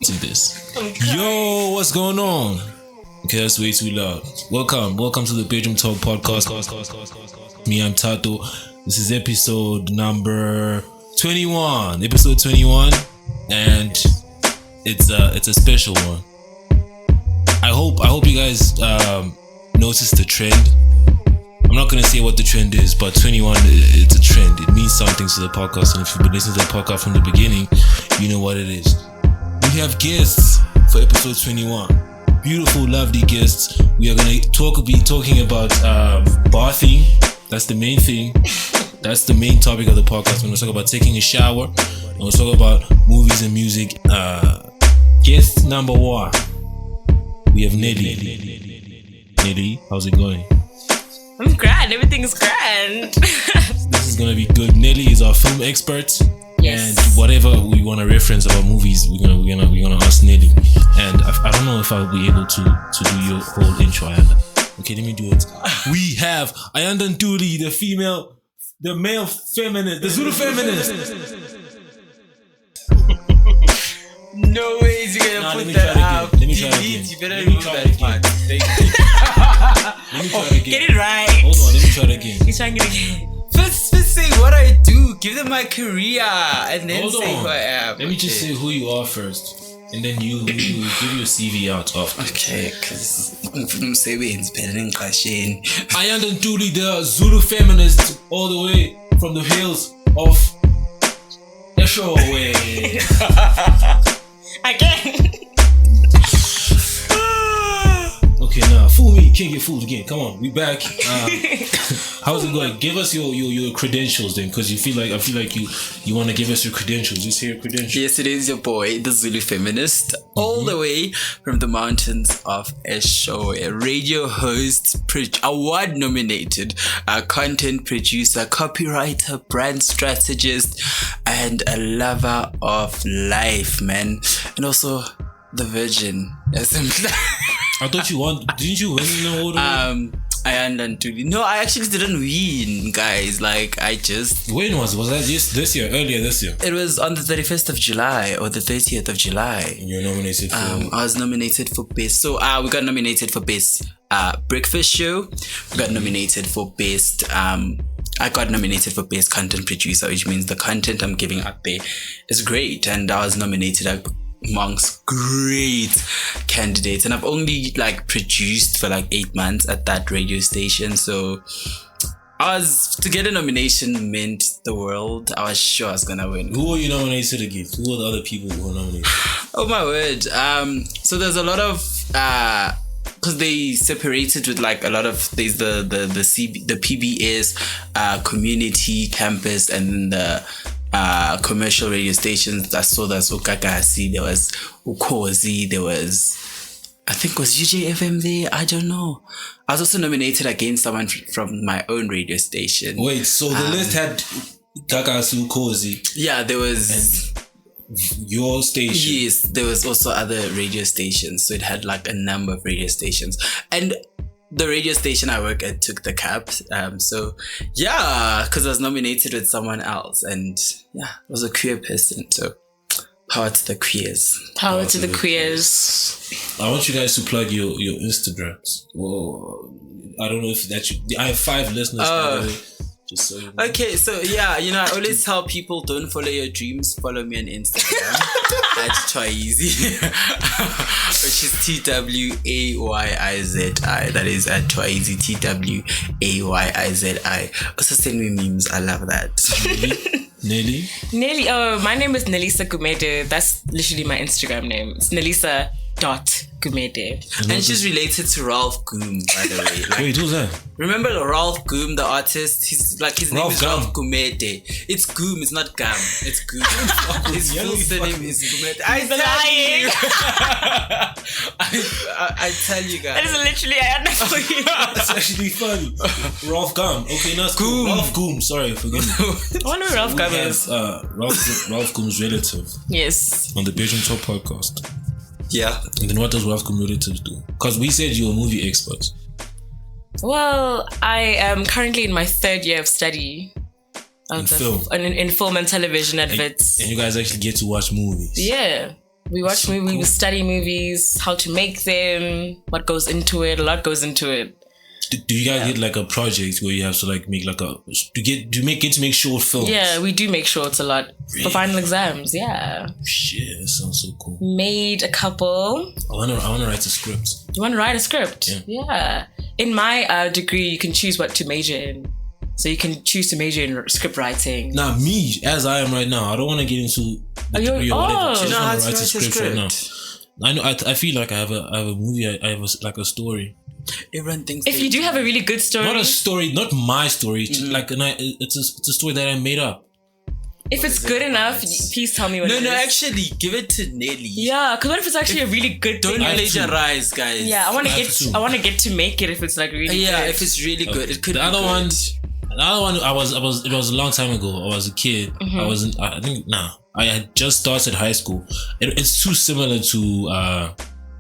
do this. Yo, what's going on? Okay, that's way too loud. Welcome to the BedroomTalk podcast. Me, I'm Thato. This is episode number 21. Episode 21, and it's a special one. I hope you guys noticed the trend. I'm not gonna say what the trend is, but 21, it's a trend. It means something to the podcast, and if you've been listening to the podcast from the beginning, you know what it is. We have guests for episode 21. Beautiful, lovely guests. We are gonna be talking about bathing. That's the main thing. That's the main topic of the podcast. We're gonna talk about taking a shower, and we'll talk about movies and music. Guest number 1. We have Neli. Neli, how's it going? I'm grand. Everything's grand. This is gonna be good. Nelly is our film expert. Yes. And whatever we want to reference about movies, we're gonna ask Nelly. And I don't know if I'll be able to do your whole intro, Ayanda. Okay, let me do it. We have Ayanda and Neli, the male feminist, the Zulu feminist. No ways you're gonna put that out. Let me try again. You better remove that part. Let me try it again. Get it right. Hold on, let me try it again. You're trying it again. First say what I do. Give them my career, and then say who I am. Let me just say who you are first, and then you give your CV out after. Okay, because umsebenzi better than question. Ayanda and Neli, the Zulu feminist, all the way from the hills of Ethiopia. Again. Okay, now fool me, can't get fooled again. Come on, we back. How's it going? Give us your credentials then, because I feel like you want to give us your credentials. Just hear credentials. Yes, it is your boy, the Zulu feminist, all the way from the mountains of Ethiopia. Radio host, award nominated, content producer, copywriter, brand strategist, and a lover of life, man, and also the virgin. I thought didn't you win in the order? Ayanda and Neli. No, I actually didn't win, guys. When was that? This year? Earlier this year? It was on the 31st of July or the 30th of July. And you're nominated for... I was nominated for best. So, we got nominated for best breakfast show. We got nominated for best... I got nominated for best content producer, which means the content I'm giving out there is great. And I was nominated amongst great candidates, and I've only produced for 8 months at that radio station, so to get a nomination meant the world. I was sure I was gonna win. Who were you nominated against? Who were the other people who were nominated? Oh my word. So there's a lot of because they separated with a lot of, there's the PBS community campus, and then the commercial radio stations. I saw that Ukakasi, there was Ukozi, there was, I think was UJFM there, I don't know. I was also nominated against someone from my own radio station. Wait, so the list had Kakasi, Ukozi. Yeah, there was... your station. Yes, there was also other radio stations, so it had a number of radio stations. And the radio station I work at took the cap. So yeah, because I was nominated with someone else, and yeah, I was a queer person. So power to the queers. Power to the queers. I want you guys to plug your Instagrams. Whoa, I don't know if I have 5 listeners. By the way. Just so you know. Okay, so yeah, I always tell people, don't follow your dreams, follow me on Instagram at Twaizi, which is TWAYIZI. That is at Twaizi, TWAYIZI. Also send me memes, I love that. Neli? Oh, my name is Nelisa Gumede. That's literally my Instagram name. It's Nelisa.Gumede. And she's related to Ralph Goom, by the way. Wait, who's that? Remember Ralph Goom, the artist? His name is Ralph Gumede. It's Goom, it's not Gam. It's Goom. His full surname is Gumede. I'm lying. I tell you guys. That is literally, I understand for you. That's actually funny. Ralph Gum. Okay, that's cool. Ralph Goom. Sorry, forgive me. I wonder who Ralph Gum is. Ralph Goom's relative. Yes. On the BedroomTalk podcast. Yeah. And then what does Ralph Goom relatives do? Because we said you're a movie expert. Well, I am currently in my 3rd year of study. In film and television adverts. And you guys actually get to watch movies. Yeah. We watch So movies, cool. we study movies, how to make them, what goes into it. A lot goes into it. Do you guys get like a project where you have to like make like get to make short films? Yeah, we do make shorts a lot Really? for final exams. Yeah, Shit, that sounds so cool. made a couple. I wanna write a script. You want to write a script? Yeah. In my degree, you can choose what to major in. So you can choose to major in script writing. Now me, as I am right now, I don't want to get into the degree or whatever. I just You know how want to to write a write a script right now. script? I know. I feel like I have a movie. I have like a story. Everyone thinks If you do have a really good story, Not a story, not my story. It's just like it's a story that I made up. if it's good enough, please tell me what it is. actually, give it to Nelly. Yeah, because what if it's actually a really good Don't thing? I have plagiarize, guys. Yeah, I want to I have get. to. I want to get to make it if it's like really. Yeah, good. if it's really good, it could. The be other good. one, it was a long time ago. I was a kid. Mm-hmm. I had just started high school. It's too similar to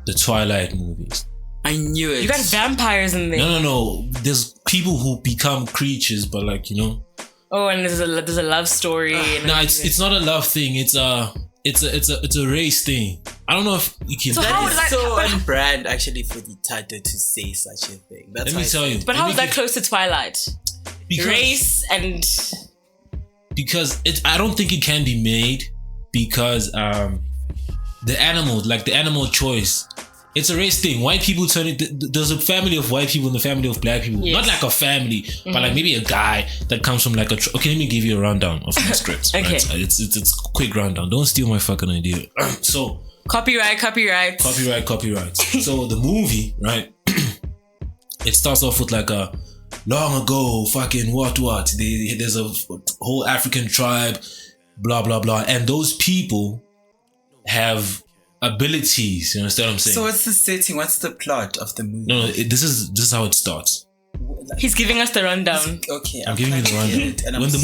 the Twilight movies. I knew it. You got vampires in there. No. There's people who become creatures, but like, you know. Oh, and there's a love story. and No, everything. it's not a love thing. It's a race thing. I don't know if you can. So That how is would that- so but- on brand, actually, for the Thato to say such a thing. That's Let why me tell you. But how is Let me that close to Twilight? because, Race and because I don't think it can be made because the animal choice. It's a race thing. White people turn it. There's a family of white people and a family of black people. Yes. Not like a family, but like maybe a guy that comes from like a. Okay, let me give you a rundown of my scripts. Okay. Right? It's a quick rundown. Don't steal my fucking idea. So copyright. copyright. So the movie, right? It starts off with like a long ago, fucking what? There's a whole African tribe, blah blah blah, and those people have abilities. You understand what I'm saying? So what's the setting? What's the plot of the movie? No, this is how it starts. He's giving us the rundown. Okay, I'm giving you the rundown. When the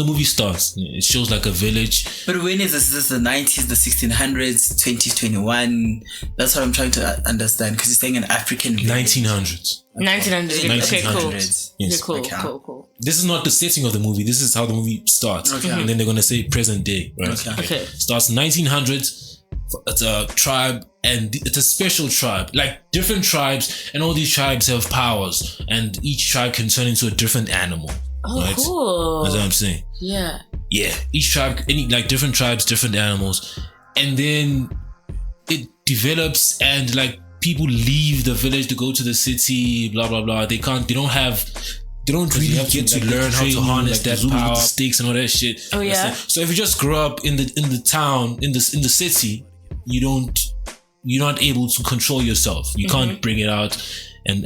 movie starts, it shows like a village. But when is this? Is this the 90s, the 1600s, 2021? That's what I'm trying to understand, because you're saying an African village. 1900s. 1900. Okay, cool. 1900s. Okay, Yes. cool, Okay. cool. This is not the setting of the movie. This is how the movie starts. Okay. And then they're gonna say present day, right? Okay. Starts 1900s. It's a tribe, and it's a special tribe. Like different tribes, and all these tribes have powers, and each tribe can turn into a different animal. Oh, right? cool. That's what I'm saying. Yeah. Yeah, each tribe, different tribes, different animals, and then it develops, and like people leave the village to go to the city, blah blah blah. They don't really get to learn how to harness that power, with the sticks and all that shit. Oh, yeah? So if you just grow up in the town, in the city, you're not able to control yourself. You can't bring it out and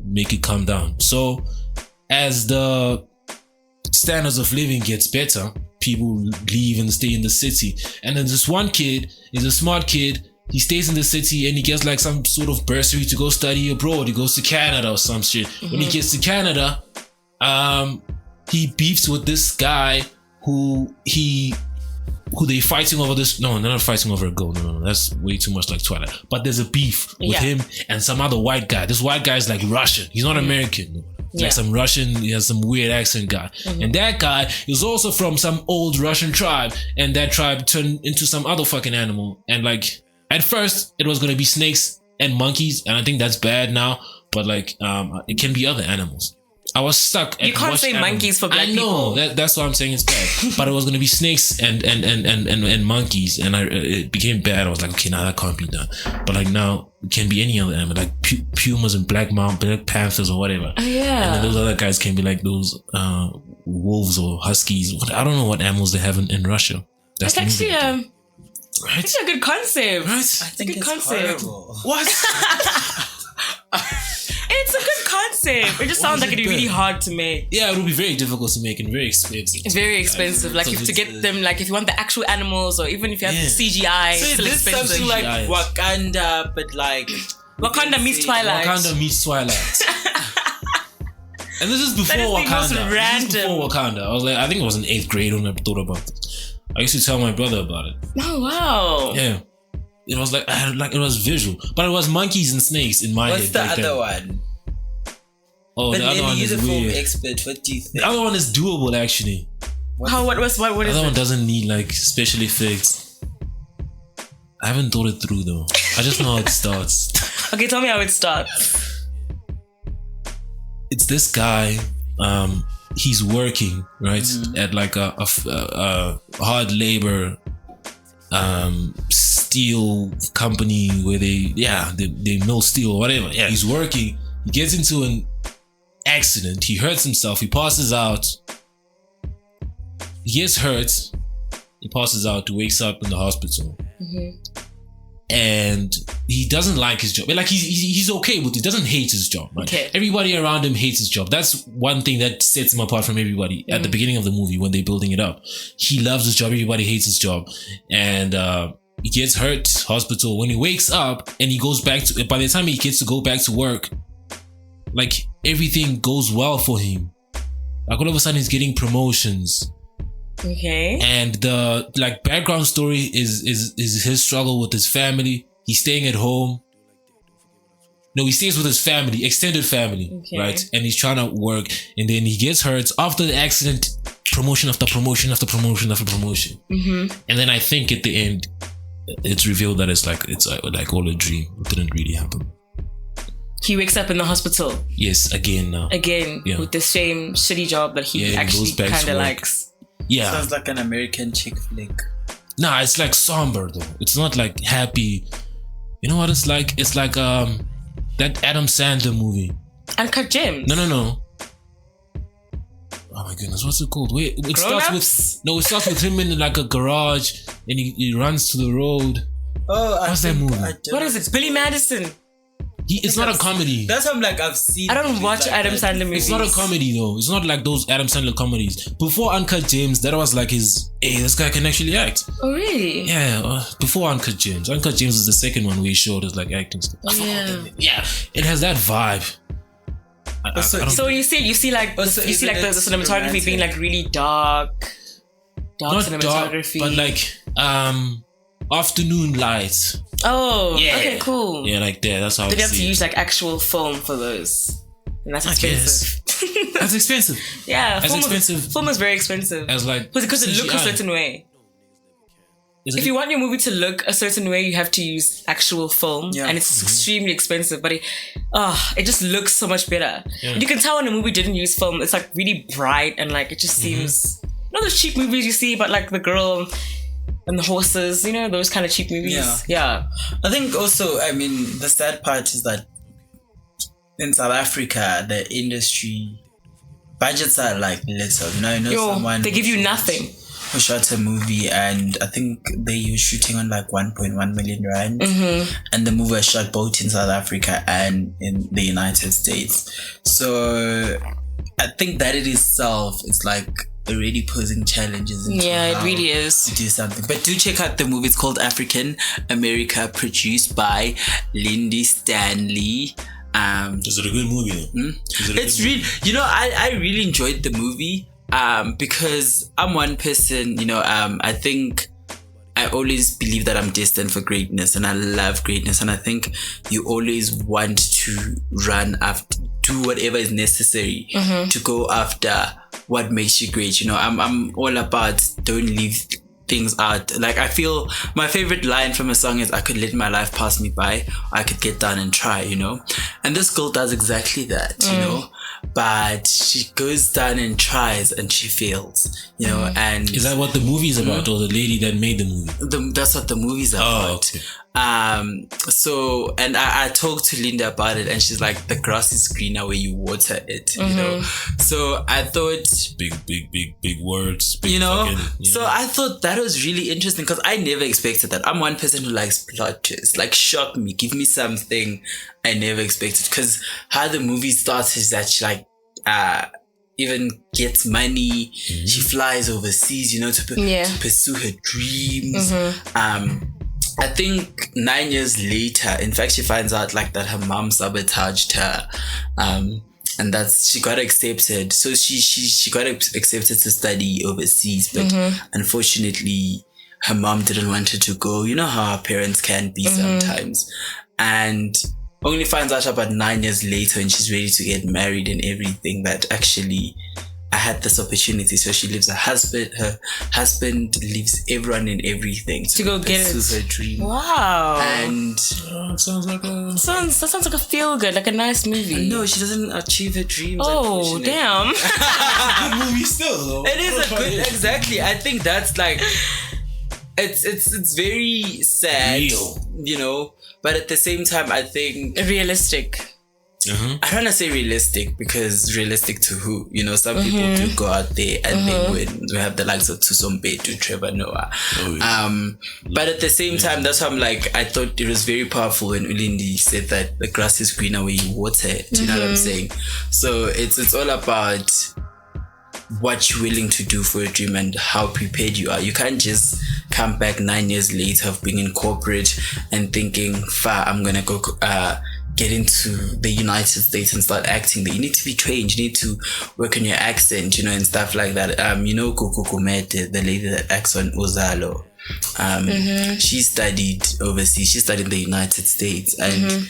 make it calm down. So as the standards of living gets better, people leave and stay in the city. And then this one kid is a smart kid. He stays in the city and he gets like some sort of bursary to go study abroad. He goes to Canada or some shit. When he gets to Canada, he beefs with this guy who they fighting over this. No, they're not fighting over a girl. No, that's way too much like Twilight. But there's a beef with him and some other white guy. This white guy is like Russian. He's not American. He's like some Russian. He has some weird accent guy. And that guy is also from some old Russian tribe. And that tribe turned into some other fucking animal. And like at first it was gonna be snakes and monkeys, and I think that's bad now. But like it can be other animals. I was stuck. You can't say monkeys for black people. That's why I'm saying it's bad. But it was gonna be snakes and monkeys, and it became bad. I was like, okay, now that can't be done. But like now it can be any other animal, like pumas and black panthers or whatever. Oh, yeah. And then those other guys can be like those wolves or huskies. I don't know what animals they have in Russia. That's It's actually right? it's a good concept. Right? I think good it's concept. horrible. What? It's a good concept. It just sounds like it'd be really hard to make. Yeah, it would be very difficult to make and very expensive. It's very expensive. Like if to get them, like if you want the actual animals, or even if you have the CGI, it's So still this expensive. something like Yes. Wakanda, but like Wakanda meets Twilight. Wakanda meets Twilight. And this is before That is the most Wakanda. This is random. before Wakanda. I was like, I think I was in 8th grade when I thought about this. I used to tell my brother about it. Oh wow. Yeah. It was like, it was visual. But it was monkeys and snakes in my what's head. the back other then. one? Oh, But the other then one you're is the film weird. expert. What do you think? The other one is doable actually. What The is other one it? doesn't need like special effects. I haven't thought it through though. I just know how it starts. Okay, tell me how it starts. It's this guy. He's working right at like a hard labor steel company where they mill steel or whatever. Yeah, he's working. He gets into an accident. He hurts himself. He passes out. He gets hurt. He passes out. He wakes up in the hospital. And he doesn't like his job. Like he's okay with it. He doesn't hate his job. Right? Okay. Everybody around him hates his job. That's one thing that sets him apart from everybody at the beginning of the movie when they're building it up. He loves his job. Everybody hates his job. And he gets hurt, hospital. When he wakes up and he goes back to, by the time he gets to go back to work, like everything goes well for him. Like all of a sudden he's getting promotions. Okay. And the like background story is his struggle with his family. He's staying at home. No, he stays with his family, extended family, right? And he's trying to work. And then he gets hurt after the accident. Promotion after promotion after promotion after promotion. And then I think at the end, it's revealed that it's like all a dream. It didn't really happen. He wakes up in the hospital. Yes, again now. With the same shitty job that he actually kind of likes. Yeah. Sounds like an American chick flick. Nah, it's like somber though. It's not like happy. You know what it's like? It's like that Adam Sandler movie. Uncut Gems. No. Oh my goodness, what's it called? Wait, it starts with him in like a garage and he runs to the road. Oh, what's that movie? What is it? Billy Madison. It's not a comedy. That's what I'm like, I've seen. I don't watch like Adam Sandler movies. It's not a comedy though. It's not like those Adam Sandler comedies. Before Uncut Gems, that was like his, hey, this guy can actually act. Oh really? Yeah, before Uncut Gems. Uncut Gems is the second one where he showed us like acting stuff. Yeah, it has that vibe. So you see like the cinematography romantic? Being like really dark not cinematography, dark, but like afternoon lights. Oh, yeah. Okay, cool. Yeah, like that. That's how. Did you have to use like actual film for those? And that's expensive. That's expensive. Yeah, expensive. Film is very expensive. As like because it looks a certain way. If you want your movie to look a certain way, you have to use actual film, and it's extremely expensive. But it just looks so much better. Yeah. And you can tell when a movie didn't use film. It's like really bright and like it just seems. Not those cheap movies you see, but like the girl and the horses. You know those kind of cheap movies. Yeah. I think also, I mean, the sad part is that in South Africa, the industry budgets are like little. You know, someone they give you nothing. Who shot a movie, and I think they were shooting on like 1.1 million rand, and the movie was shot both in South Africa and in the United States. So I think that it itself is like already posing challenges. It really is to do something. But do check out the movie. It's called African America, produced by Lindy Stanley. Is it a good movie? It's really, I really enjoyed the movie. Because I'm one person, I think I always believe that I'm destined for greatness, and I love greatness, and I think you always want to run after, do whatever is necessary to go after what makes you great. I'm all about don't leave things out. Like, I feel my favorite line from a song is, I could let my life pass me by, I could get down and try, and this girl does exactly that, but she goes down and tries and she fails, and is that what the movie is about, or the lady that made the movie? That's what the movie's about. Okay. So, and I talked to Linda about it, and she's like, the grass is greener where you water it, so I thought big words, so I thought that was really interesting, because I never expected that. I'm one person who likes plot twists, like shock me, give me something I never expected, because how the movie starts is that she like even gets money, she flies overseas, to pursue her dreams. I think 9 years later, in fact, she finds out like that her mom sabotaged her, and that's, she got accepted. So she got accepted to study overseas, but unfortunately, her mom didn't want her to go. You know how our parents can be sometimes, and only finds out about 9 years later, and she's ready to get married and everything, that actually I had this opportunity. So she leaves her husband leaves everyone and everything to go get it. Her dream. Wow. And that sounds like a feel good, like a nice movie. No, she doesn't achieve her dreams. Oh, damn. Good movie still, though. It is a good, exactly. I think that's like, it's very sad, you know, but at the same time, I think realistic. I don't want to say realistic because realistic to who? You know, some people do go out there and they win. We have the likes of Tusombe, to Trevor Noah. But at the same time, that's why I'm like, I thought it was very powerful when Ulindi said that the grass is greener where you water it. Do you know what I'm saying? So it's all about what you're willing to do for a dream and how prepared you are. You can't just come back 9 years later of being in corporate and thinking, I'm gonna go get into the United States and start acting there. You need to be trained. You need to work on your accent, you know, and stuff like that. You know, Coco Kumete, the lady that acts on Ozalo, she studied overseas. She studied in the United States, and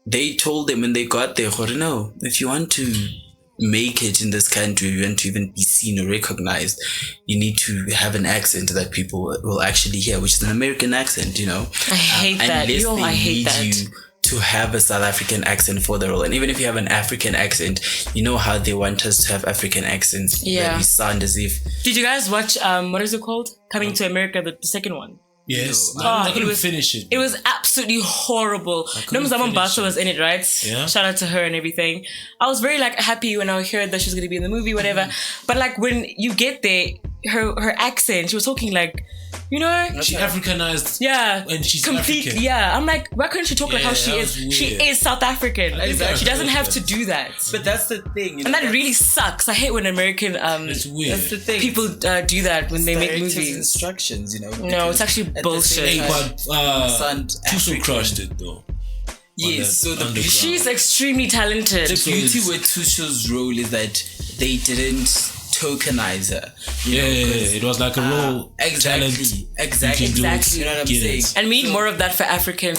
they told them when they got there, no, if you want to make it in this country, you want to even be seen or recognized, you need to have an accent that people will actually hear, which is an American accent, you know. I hate that. I hate that. You to have a South African accent for the role. And even if you have an African accent, you know how they want us to have African accents. Yeah. We sound as if... Did you guys watch, what is it called? Coming to America, the second one? Yes. No. I couldn't finish it. It was absolutely horrible. Zaman Basso was in it, right? Yeah. Shout out to her and everything. I was very happy when I heard that she was going to be in the movie, whatever. But when you get there, her accent, she was talking you know, she Africanized. Yeah, and she's complete. African. Yeah, I'm like, why couldn't she talk like how she is? Weird. She is South African. Exactly. She doesn't have to do that. But that's the thing, you know, and that really sucks. I hate when American it's weird. That's the thing. People do that when they make movies. Instructions, you know. No, it's actually bullshit. Hey, but Tuso crushed it though. Yes, so she's extremely talented. The beauty with Tuso's role is that they didn't tokenize her. It was like a role. Exactly. You know what I'm saying? And we need more of that for African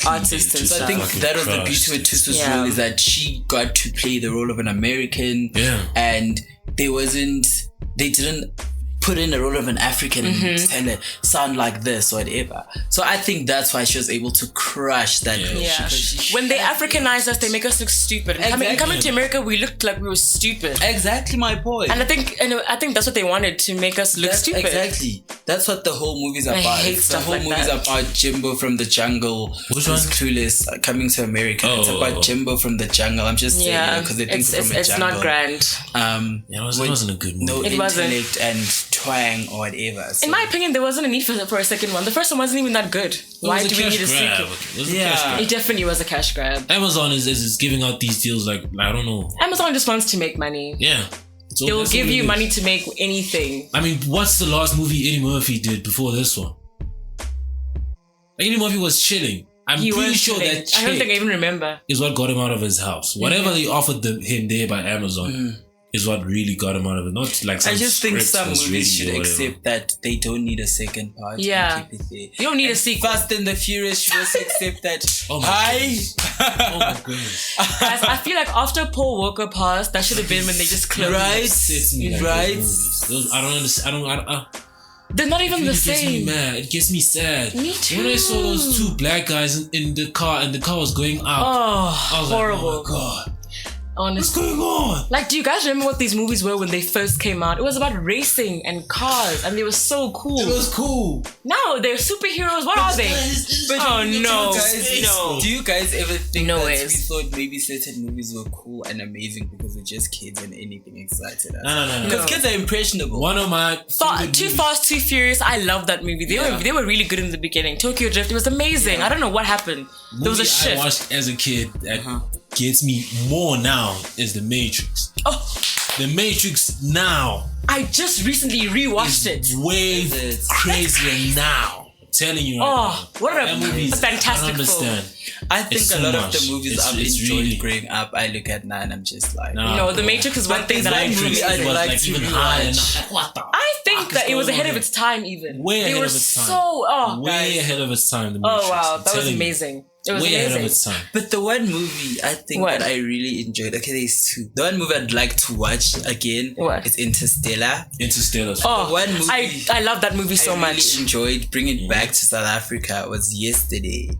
artists and stuff. I think that was the beauty with Tuso's role, is that she got to play the role of an American, and they didn't put in the role of an African and tell her sound like this or whatever. So I think that's why she was able to crush that role. Yeah. When they Africanize us, they make us look stupid. Exactly. Coming to America, we looked like we were stupid. Exactly my point. And I think that's what they wanted, to make us look stupid. Exactly. That's what the whole movie's about. I hate stuff the whole movie's about Jimbo from the jungle who's clueless coming to America. It's about Jimbo from the jungle. I'm just saying, because they think from a jungle. It's not grand. It wasn't a good movie. No intellect and twang or whatever. So. In my opinion, there wasn't a need for a second one. The first one wasn't even that good. Why do we need a sequel? It definitely was a cash grab. Amazon is giving out these deals I don't know. Amazon just wants to make money. Yeah. They will give you money to make anything. I mean, what's the last movie Eddie Murphy did before this one? Eddie Murphy was chilling. I'm pretty sure that chick, I don't think I even remember, is what got him out of his house. Whatever they offered him there by Amazon is what really got him out of it. Not like some I just think some movies should accept that they don't need a second part. Yeah. And keep it there. You don't need a sequel. Fast and the Furious should also accept that. Oh my goodness. Guys, I feel like after Paul Walker passed, that should have been when they just closed. Right. I don't understand. They're not even the same. It gets me mad. It gets me sad. Me too. When I saw those two black guys in the car and the car was going up, I was horrible. Like, oh my God. Honestly. What's going on? Do you guys remember what these movies were when they first came out? It was about racing and cars, and they were so cool. It was cool. No, they're superheroes. What are they? No. Do you guys ever think that we thought maybe certain movies were cool and amazing because we're just kids and anything excited us? No. Because kids are impressionable. One of my Too Fast, Too Furious. I love that movie. They were really good in the beginning. Tokyo Drift. It was amazing. I don't know what happened. There was a shift. I watched as a kid that gets me more now is The Matrix. The Matrix now. I just recently rewatched it. Way crazier now. I'm telling you right now. What a fantastic I understand. film. I think a lot of the movies I've enjoyed growing up, I look at now and I'm just like... No, The Matrix is one thing that I really like to rewatch. What the I think that it was ahead of its time even. Way ahead of its time. Way ahead of its time. Oh wow, that was amazing. It was way ahead of amazing. its time. But the one movie I think What? that I really enjoyed, okay, there's two. The one movie I'd like to watch again What? is Interstellar. Interstellar. Oh, one movie I love that movie so I really much. enjoyed bringing it back to South Africa was Yesterday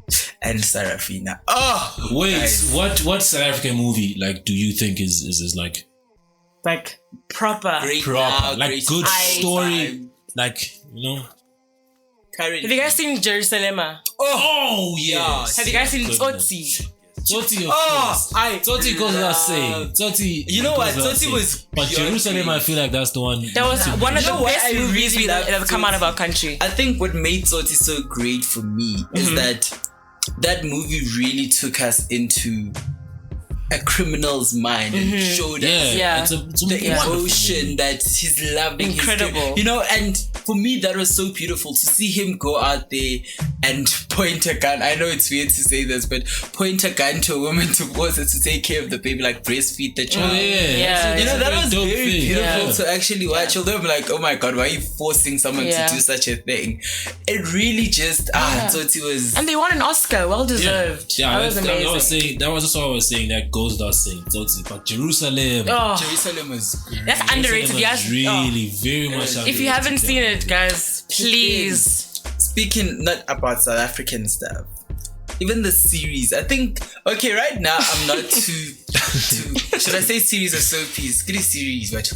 and Sarafina. Oh, Wait, guys. what South African movie like do you think is like Like proper. Great proper, now, like great good time. story, like Currently. Have you guys seen Jerusalem? Oh yes. Have you guys seen Goodness. Tsotsi? Tsotsi, of Oh, course. I Tsotsi goes without saying. Tsotsi. You know goes what? without Tsotsi saying. was But beyond Jerusalem, great. I feel like that's the one. That was one of You the know what best I movies really that love have come out of Tsotsi? our country. I think what made Tsotsi so great for me is that movie really took us into a criminal's mind and showed us Yeah. It's a the wonderful emotion movie. that he's loving. Incredible. And for me, that was so beautiful to see him go out there and point a gun. I know it's weird to say this, but point a gun to a woman to force her to take care of the baby, like breastfeed the child. Oh yeah. Yeah. That was dope very thing. beautiful Yeah. to actually watch. Although I'm like, oh my god, why are you forcing someone Yeah. to do such a thing? It really just Tsotsi was. And they won an Oscar, well deserved. Yeah, that was amazing. I was saying, that was just what I was saying. That goes without saying. Tsotsi, but Jerusalem. Oh, Jerusalem was great. that's underrated. Jerusalem Yes. was really very much. If you haven't seen it, guys, please. Speaking not about South African stuff, even the series, I think, okay, right now I'm not too should I say series or soapies? Good series, but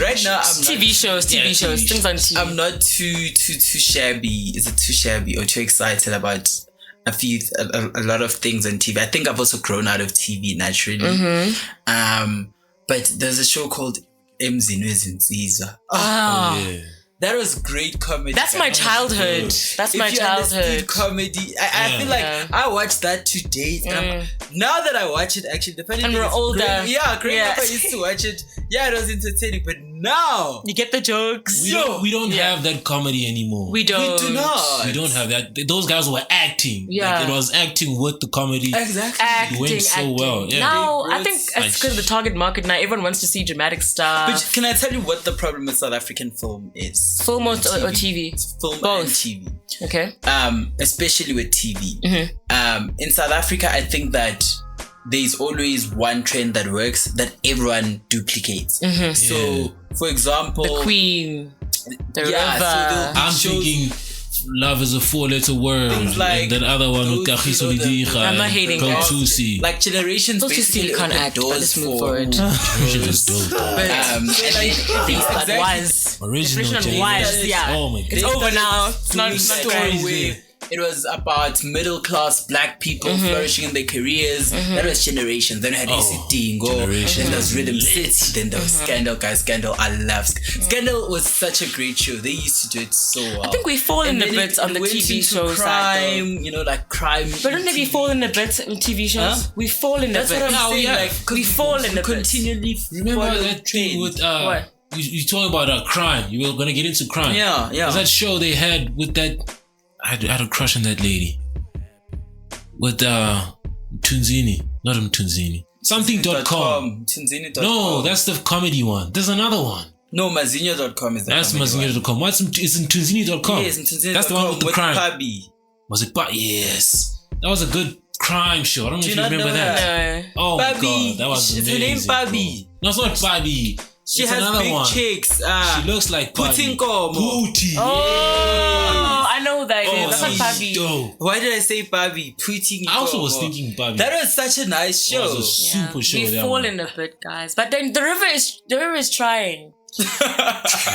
right now I'm not, TV shows, things on TV. I'm not too shabby. Is it too shabby or too excited about a lot of things on TV? I think I've also grown out of TV naturally. But there's a show called Mzinwezinziza. yeah. That was great comedy. That's my childhood. That's my If you childhood. understood comedy, I feel like I watched that to date. Now that I watch it, actually, the funny And thing we're is, older. growing up, I used to watch it. Yeah, it was entertaining, but now You get the jokes. We don't have that comedy anymore. We don't. we do not. We don't have that. Those guys were acting. Yeah. Like, it was acting with the comedy. Exactly. Acting, went so acting. well, yeah. Now, They I think brought- it's because of the target market now. Everyone wants to see dramatic stuff. But can I tell you what the problem with South African film is? Film or TV? Film Both. and TV. Okay. Especially with TV. In South Africa, I think that there's always one trend that works that everyone duplicates. So, for example, The Queen. The yeah, River. so they'll I'm shows- thinking love is a 4-letter word. Things like and that other one with those, Kagiso you know, the- Lidiga I'm not and hating Go that. Tusi. like generations Those two basically still can't open act, but doors let's move for forward. Generation is dope. But, and like, Things that exactly. was. Original Generation generation. was, yeah. Oh my It's god. over now. It's not story great. where it was about middle class black people flourishing in their careers. That was generations. Then I had Dingo. Generation. Then there was Rhythm City. Then there was Scandal. Guys, Scandal. I love Scandal. Was such a great show. They used to do it so well. I think we fall in And the then bits on the went TV into shows side, though. crime, like crime. But don't we fall in the bits on TV shows? Huh? We fall in the That's bits. what I'm saying. yeah. Like We fall in the bits. continually. Remember follow that thing trends. with What? you talking about crime. You were gonna get into crime. Yeah. There's that show they had with that. I had a crush on that lady. With Tunzini, not Tunzini. Something.com. Tunzini.com. No, that's the comedy one. There's another one. No, Mazinho.com is the That's comedy one. Mazinho.com. It's in Tunzini.com. Yes, in Tunzini.com. That's the one with the crime. Pabi. Was it Yes. That was a good crime show. I don't know Do if you you not remember know that. No. Oh my Pabi. god, that was It's amazing. her name Pabi. Bro. No, it's not Pabi. She It's has another big one. chicks. She looks like Pabi. Putinkomo. Pootie. Oh, I know who that is. That's not she's Pabi. dope. Why did I say Pabi? Putinkomo. I also was thinking Pabi. That was such a nice That show. was a super show. We that fall one. in a bit, guys. But then the river is trying.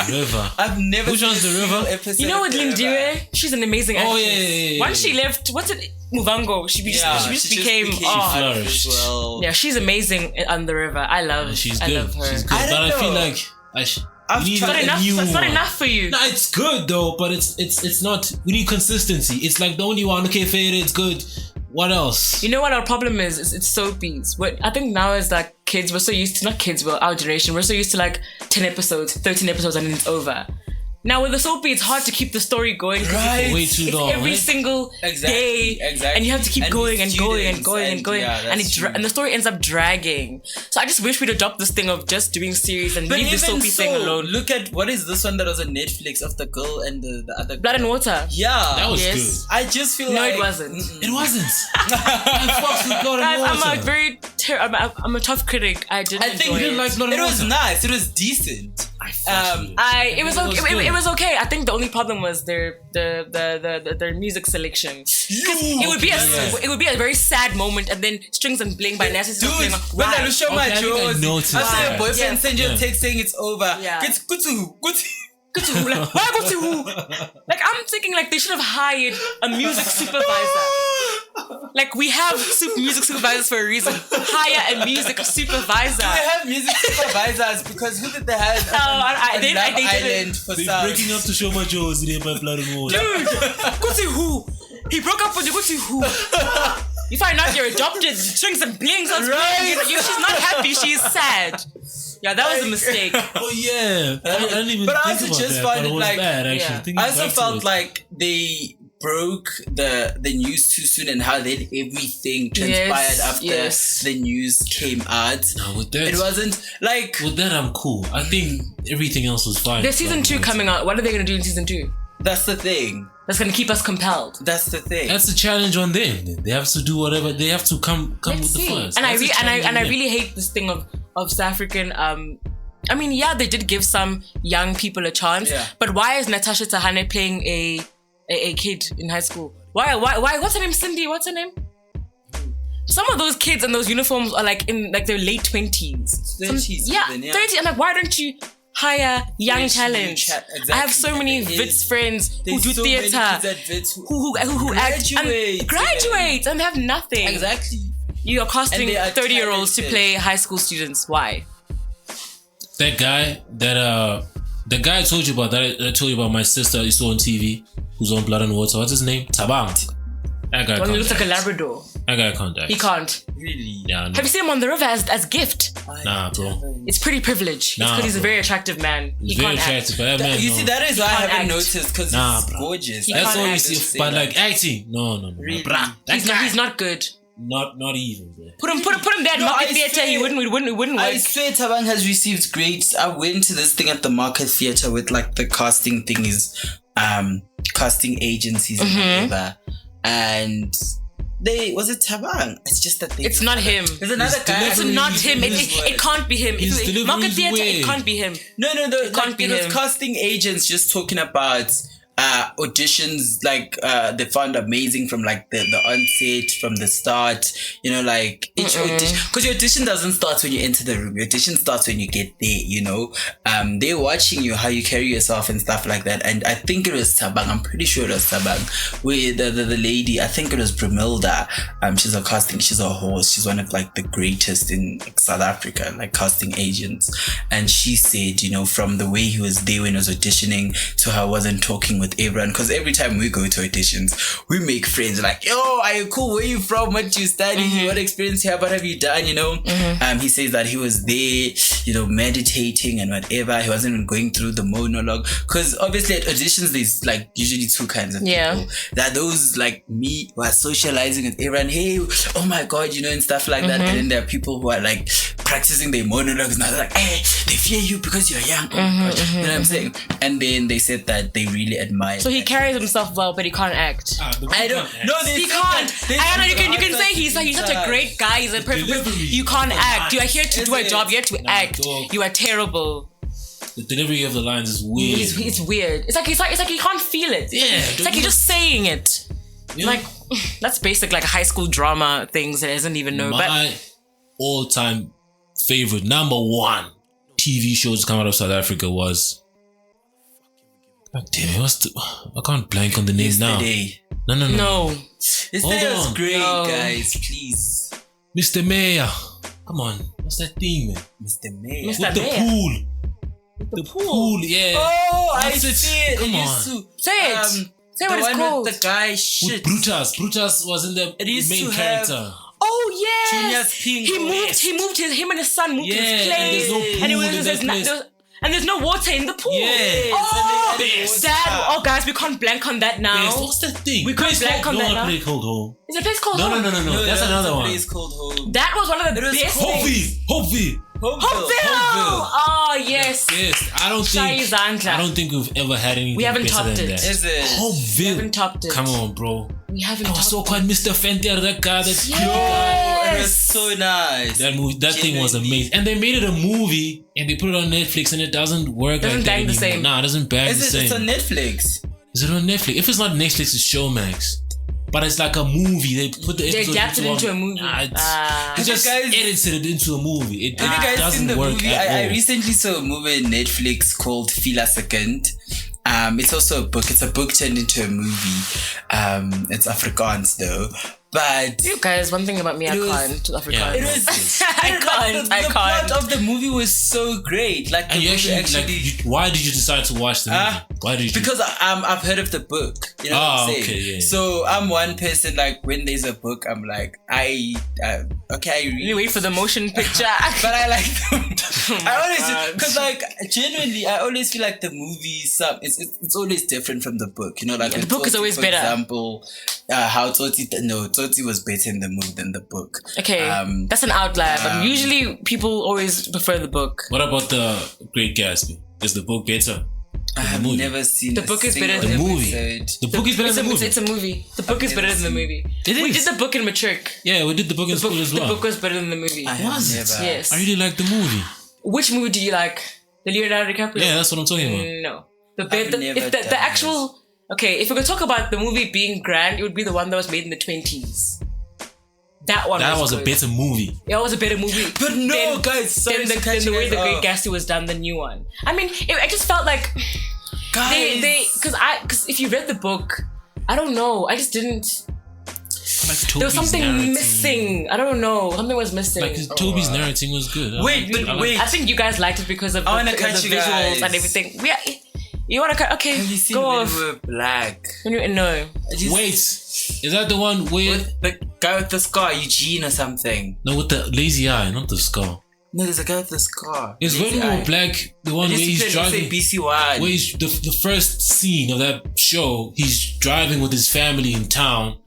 River. I've never Which seen one's a the single river? episode You know of what, The River. Lindiwe? She's an amazing actress. Oh, yeah. Once she left, what's it? Muvango. She just became. She Oh, flourished. Well, yeah, she's amazing on the river. I love. She's I good. love her. She's good. I But don't I feel know. like I've we need tried Not a enough. new That's not one. enough for you. No, it's good though, but it's not. We need consistency. It's like the only one. Okay, fade. It's good. What else? You know what our problem is? It's soapies. What I think now is that we're so used to, not kids, but our generation, we're so used to like 10 episodes, 13 episodes, and then it's over. Now with the soapy, it's hard to keep the story going. Right. Way too long. Every single day, and you have to keep going and going and going and going, and the story ends up dragging. So I just wish we'd adopt this thing of just doing series and leave the soapy thing alone. Look at what is this one that was on Netflix of the girl and the other Blood and Water. Yeah, that was good. I just feel it wasn't. It wasn't. I'm a tough critic. I didn't. I think enjoy it. Like Blood and it was Water. nice. It was decent. It was okay. I think the only problem was their music selection. It would be a very sad moment, and then Strings and Bling by Nasty. Dude, when I show my jaws, after your boyfriend sends you a text saying it's over. Yeah. It's good to. Like, why go to who? Like, I'm thinking like they should have hired a music supervisor. Like, we have music supervisors for a reason. Hire a music supervisor. Do they have music supervisors? Because who did they have? They Island for They're sound. breaking up to show my jaws in by Blood and Water. Dude, go to who? He broke up with you. Go to who? You find out you're adopted. Strings and Blings. Right. She's not happy. She's sad. Yeah, that was a mistake. Oh yeah, I didn't even. But I think also about just that, found but it was like. bad, actually. Yeah. Thinking I also back to felt it. like they broke the news too soon and how then everything transpired after the news came out. No, with that, it wasn't like. With that, I'm cool. I think everything else was fine. There's season 2 coming out. What are they going to do in season 2? That's the thing. That's going to keep us compelled. That's the thing. That's the challenge on them. They have to do whatever. They have to come with the funds. And I really hate this thing of South African. I mean, yeah, they did give some young people a chance, but why is Natasha Tahane playing a kid in high school? Why? What's her name? Cindy? What's her name? Some of those kids in those uniforms are like in like their late 20s. 30s. 30. I'm like, why don't you hire young talent? Exactly. I have so many Wits friends who do theatre, who act and graduate and have nothing. Exactly. You are casting 30-year-olds to play high school students. Why? That guy the guy I told you about, that I told you about, my sister you saw on TV, who's on Blood and Water. What's his name? Tabang. That guy He looks like a Labrador. That guy can't act. He can't. Really? Yeah, no. Have you seen him on the river as Gift? Nah, bro. It's pretty privilege. Nah, it's because he's a bro. very attractive man. He's He very can't attractive, act. but that man, You see, that is why I haven't act. noticed, because he's gorgeous. That's can't all you act. see. But like acting, no. Really? Bruh, that guy, He's not good. not even, bro. Put him there at No, Market I Theatre. swear- He wouldn't work. I swear Tabang has received great. I went to this thing at the Market Theatre with like the casting thingies, casting agencies and whatever, and was it Tabang? It's just that It's not him. There's another guy. It's not him. It can't be him. His delivery Market is Theatre. weird. It can't be him. No. It can't be It was him. casting agents just talking about auditions, like they found amazing from like the onset, from the start, you know, like each audition, because your audition doesn't start when you enter the room. Your audition starts when you get there, you know. They're watching you, how you carry yourself and stuff like that. And I think it was Tabang, I'm pretty sure it was Tabang, with the lady, I think it was Brumilda. She's a host, she's one of like the greatest in like, South Africa, like casting agents. And she said, you know, from the way he was there when he was auditioning to how he wasn't talking with everyone, because every time we go to auditions we make friends, like, yo, are you cool, where you from, what do you study, what experience you have, what have you done, you know. He says that he was there, you know, meditating and whatever. He wasn't even going through the monologue, because obviously at auditions there's like usually two kinds of people. That those like me who are socializing with everyone, hey, oh my god, you know, and stuff like that. And then there are people who are like practicing their monologues now, they're like, hey, they fear you because you're young. You know what I'm saying? And then they said that they really admire. So he carries himself well, but he can't act. I don't. No, He can't. I know you can say he's such a great guy. He's a perfect person. You can't act. You are here to do a job. You're here to act. Dog. You are terrible. The delivery of the lines is weird. It's weird. It's like he can't feel it. Yeah. It's like he's just saying it. You know, Like that's basic like high school drama things that he doesn't even know. my all-time favorite number one TV shows to come out of South Africa was. God damn it! I can't blank on the name now. Yesterday. No. No. Yesterday was on. great, No. guys. Please, Mr. Mayor. Come on. What's that thing, man? Mr. Mayor. Mr. With the Mayor. pool. The pool, yeah. Oh, I What's it? see it. Come It on. used to. Say it. Say what the it's one called. with the guy With shit. Brutus. Brutus was in the It used main to have- character. Oh yes. Junior's King. He moved his him and his son moved to Yeah, his and place. there's no And it pool was in just that place. And there's no water in the pool. Yes. Oh, Yes. sad. Oh, guys, we can't blank on that now. Yes, what's that thing? We can't blank on that now. Place called Home. Is it a place called No, Home? no. That's another one. Place called Home. That was one of the best things. Hopeville. Hopeville. Oh, yes. Yes. I don't think we've ever had anything We haven't better topped than it. that. Is it? Hopeville. We haven't topped it. Come on, bro. We haven't I was so quite Mr. Fenty, that guy. That It was so nice. that thing was amazing. And they made it a movie and they put it on Netflix and it doesn't work Doesn't like that bang anymore. the same. Nah, it doesn't bang the same. It's on Netflix. Is it on Netflix? If it's not Netflix, it's Showmax. But it's like a movie. They put the They episode adapted into a movie. They just edited it into a movie. It Have you guys seen doesn't the work movie? at all. I recently saw a movie on Netflix called Feel a Second. It's also a book. It's a book turned into a movie. It's Afrikaans though. But You guys, one thing about me, I can't. Afrikaans. Yeah, it was I the plot of the movie was so great. Like the And you movie actually why did you decide to watch the movie? Why did you? Because I've heard of the book. You know what I'm saying? Okay, yeah. So I'm one person, like when there's a book, I'm like, I read. You wait for the motion picture. But I like them. I always, because like genuinely, I always feel like the movie, it's always different from the book. You know, like the book is always for better. Example, how Tsotsi was better in the movie than the book. Okay, that's an outlier, but usually people always prefer the book. What about the Great Gatsby? Is the book better? I have never seen The book is better than the movie. Episode. The book is better than the movie. It's a movie. The book is better than the movie. We did the book in matric. Yeah, we did the book in school as well. The book was better than the movie. Was it? Yes. I really like the movie. Which movie do you like? The Leonardo DiCaprio? Yeah, that's what I'm talking about. No. The actual... Okay, if we're going to talk about the movie being grand, it would be the one that was made in the 20s. That was a better movie. It was a better movie. But no, guys, Then the way the Great Gatsby was done, the new one. I mean, I just felt like... Guys. Because if you read the book, I don't know. I just didn't... Like There was something missing. I don't know. Something was missing. Like Toby's narrating was good. Wait. I think you guys liked it because of the catch you visuals guys. and everything. Yeah, you want to cut? Okay, Have you seen go when off. we were black? No. Wait, is that the one where... With the guy with the scar, Eugene or something? No, with the lazy eye, not the skull. No, there's a guy with the scar. It's when we were black, the one where he's driving... BC1. Where he's, the first scene of that show, he's driving with his family in town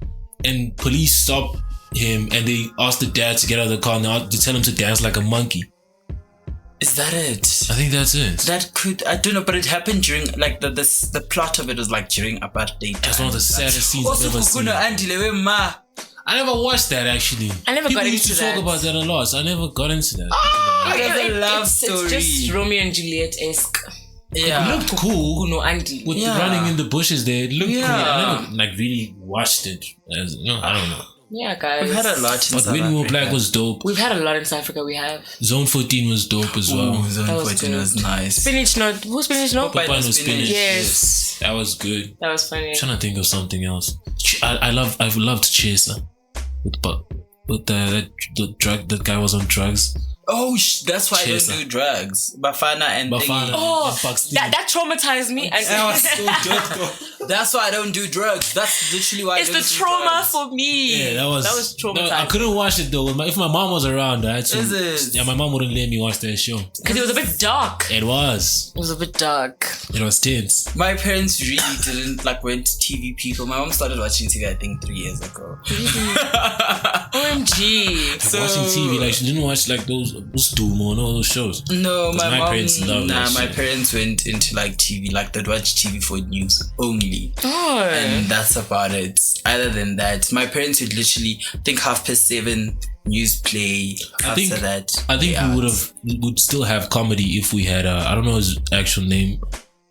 and police stop him and they ask the dad to get out of the car and they tell him to dance like a monkey. Is that it? I think that's it. That could, I don't know, but it happened during, like, the plot of it was like during apartheid. That's one of the saddest scenes I've ever seen. I never watched that actually. I never People got used into to that. talk about that a lot, so I never got into that. Story. It's just Romeo and Juliet-esque. Yeah. It looked cool Uno Andy. with running in the bushes there. It looked cool. I never really watched it. I don't know. Yeah, guys. We've had a lot in But South When We Were Africa. Black was dope. We've had a lot in South Africa. We have. Zone 14 was dope as well. Zone That was 14 good. was nice. Spinach Nut. Who's Spinach Nut? Popeye Popeye no Spinach. Spinach. Yes. That was good. That was funny. I'm trying to think of something else. I've loved Chaser. With the drug, that guy was on drugs. Oh, that's why Chaser. I don't do drugs. Bafana and Bafana. Thingy. Oh, and Bugsy. that traumatized me. And That was so dope. That's why I don't do drugs. That's literally why it's I the don't do trauma drugs. for me. Yeah, that was traumatizing. I couldn't watch it though. If my mom was around, I had to. Is it? Yeah, my mom wouldn't let me watch that show. Because it was a bit dark. It was It was a bit dark. tense. My parents really didn't went TV people. My mom started watching TV I think 3 years ago. OMG. So, Watching TV, like she didn't watch like those Doom or all those shows. No, my mom. parents loved that my shit. parents went into TV, they'd watch TV for news only. Oh. And that's about it. Other than that, my parents would literally think 7:30 news play. I After think that, we would still have comedy if we had I don't know his actual name,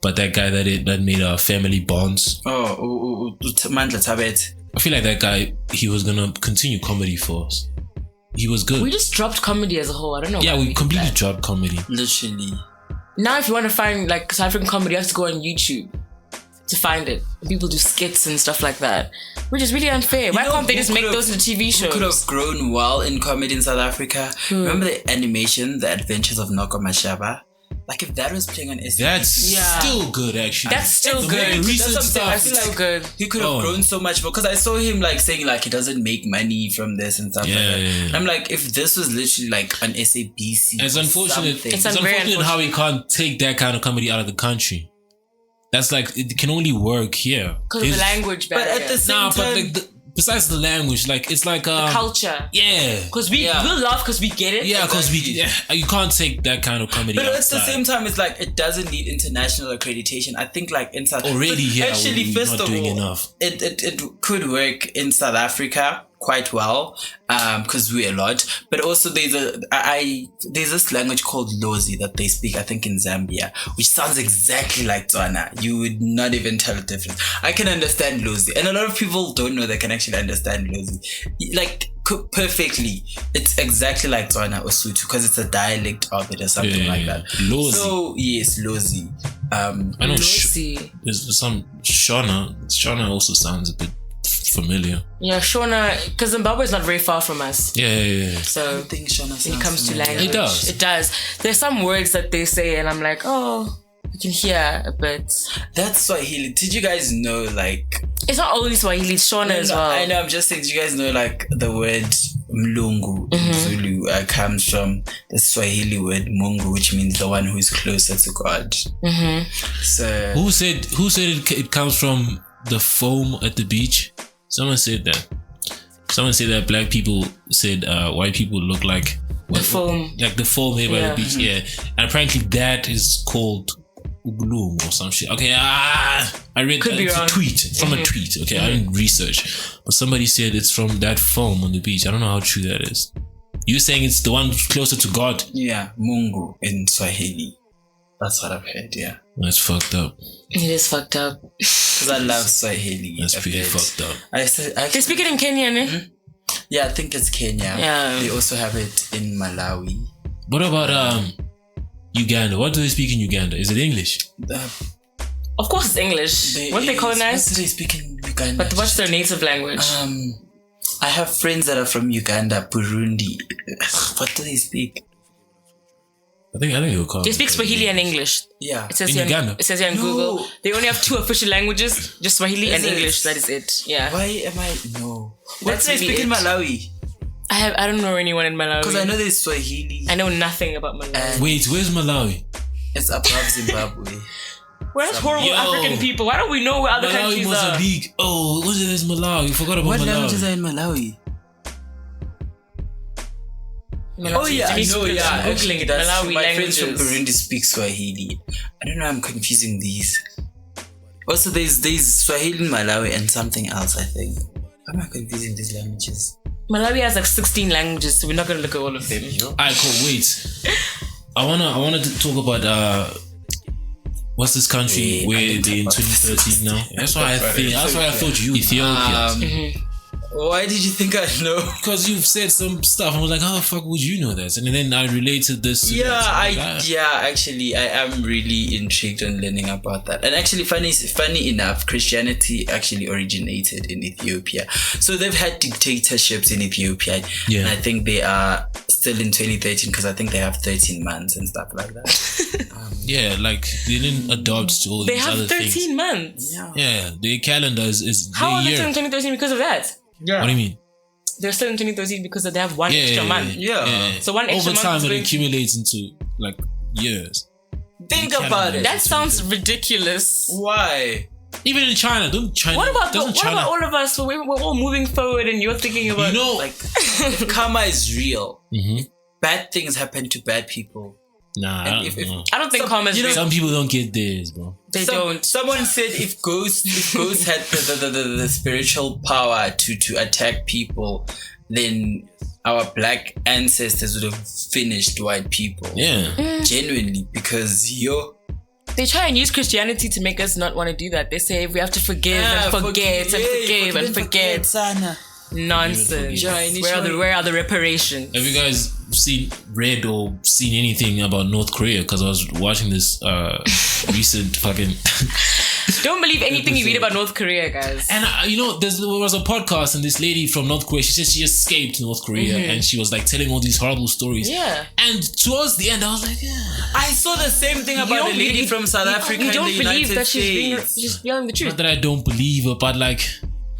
but that guy that made Family Bonds. Mandla Tabet. I feel like that guy, he was gonna continue comedy for us. He was good. We just dropped comedy as a whole. I don't know. Yeah, why we did completely that. dropped comedy. Literally. Now, if you want to find South African comedy, you have to go on YouTube to find it. People do skits and stuff like that, which is really unfair. Why can't they just make those into TV shows? Who could have grown well in comedy in South Africa? Remember the animation, The Adventures of Noko Mashaba? Like if that was playing on SABC, That's still good, actually. That's still good. Recent stuff. That's still good. He could have grown so much more, because I saw him like saying like he doesn't make money from this and stuff like that. And I'm like, if this was literally like on SABC, it's unfortunate. something. It's unfortunate how he can't take that kind of comedy out of the country. That's like, it can only work here because of the language barrier. But at the same time, besides the language, like it's like the culture. Yeah, because we laugh because we get it. Yeah, because you can't take that kind of comedy. But outside. at the same time, it's like it doesn't need international accreditation. I think like in South actually, first not of doing all, enough. It could work in South Africa quite well, because we're a lot. But also there's this language called Lozi that they speak, I think, in Zambia, which sounds exactly like Tswana. You would not even tell the difference. I can understand Lozi, and a lot of people don't know they can actually understand Lozi, like perfectly. It's exactly like Tswana or Sotho, because it's a dialect of it or something like that. Lozi. So yes, Lozi. I know Lozi. There's some Shona. Shona also sounds a bit familiar. Yeah, Shona, because Zimbabwe is not very far from us. Yeah. So I think Shona sounds when it comes familiar. to language, it does. There's some words that they say, and I'm like, oh, I can hear a bit. That's Swahili. Did you guys know, like, it's not only Swahili, it's Shona as well. I know, I'm just saying, do you guys know, like, the word Mlungu in Zulu comes from the Swahili word Mungu, which means the one who is closer to God. So who said it comes from the foam at the beach? Someone said that. Someone said that black people said white people look like the foam. Like the foam made by the beach. Yeah. And apparently that is called Ubulum or some shit. Okay, I read that. It's a tweet. From a tweet. Okay, I didn't research. But somebody said it's from that foam on the beach. I don't know how true that is. You're saying it's the one closer to God? Yeah, Mungu in Swahili. That's what I've heard, yeah. That's fucked up. It is fucked up. Because I love Swahili. That's pretty fucked up. They speak it in Kenya, ne? Yeah, I think it's Kenya. Yeah. They also have it in Malawi. What about Uganda? What do they speak in Uganda? Is it English? Of course it's English. Weren't they colonized? What do they speak in Uganda? But what's their native language? I have friends that are from Uganda, Burundi. What do they speak? I think they will call. They speak Swahili and English. Yeah. It says here Uganda. It says here on Google. They only have 2 official languages, just Swahili and English. That is it. Yeah. Why am I no? What do That's they speak in Malawi? I don't know anyone in Malawi. Because I know there's Swahili. I know nothing about Malawi. Wait, where's Malawi? It's above Zimbabwe. We're horrible African people. Why don't we know where other countries are? Mozambique. Oh, what's it? There's Malawi. Forgot about Malawi. What languages are in Malawi? Oh yeah, I know. Yeah, Googling it. Malawi my languages. friends from Burundi speak Swahili. I don't know. I'm confusing these. Also, there's Swahili in Malawi and something else. I think. Why am I confusing these languages? Malawi has like 16 languages, so we're not gonna look at all of them. Alright, cool. Wait, I wanted to talk about what's this country where they in 2013 now? That's why I think. That's why I thought you Ethiopia. Why did you think I'd know? Because you've said some stuff. I was like, how the fuck would you know that? And then I related this. Actually, I am really intrigued on learning about that. And actually, funny enough, Christianity actually originated in Ethiopia. So they've had dictatorships in Ethiopia. Yeah. And I think they are still in 2013 because I think they have 13 months and stuff like that. Yeah, like they didn't adopt to all these other things. They have 13 months. Yeah, their calendar is how are they still in 2013 because of that? Yeah. What do you mean? They're still in 2013 because they have one extra month. Yeah. So one extra month. Over time, it accumulates into like years. Think about it. That sounds ridiculous. Why? Even in China, What about all of us? We're all moving forward, and you're thinking about like if karma is real, bad things happen to bad people. Nah, I don't think karma is real. Some people don't get theirs, bro. They don't. Someone said if ghosts had the spiritual power to attack people, then our black ancestors would have finished white people. Yeah. Genuinely, because they try and use Christianity to make us not want to do that. They say we have to forgive and forget and forgive and forget. Nonsense. Where are the reparations? Have you guys read or seen anything about North Korea? Because I was watching this recent fucking Don't believe anything you read about North Korea, guys. And there was a podcast, and this lady from North Korea, she said she escaped North Korea, and she was like telling all these horrible stories. Yeah. And towards the end, I was like, I saw the same thing about the lady from South Africa. You don't in the believe United that States. she's telling the truth. not that I don't believe her, but like,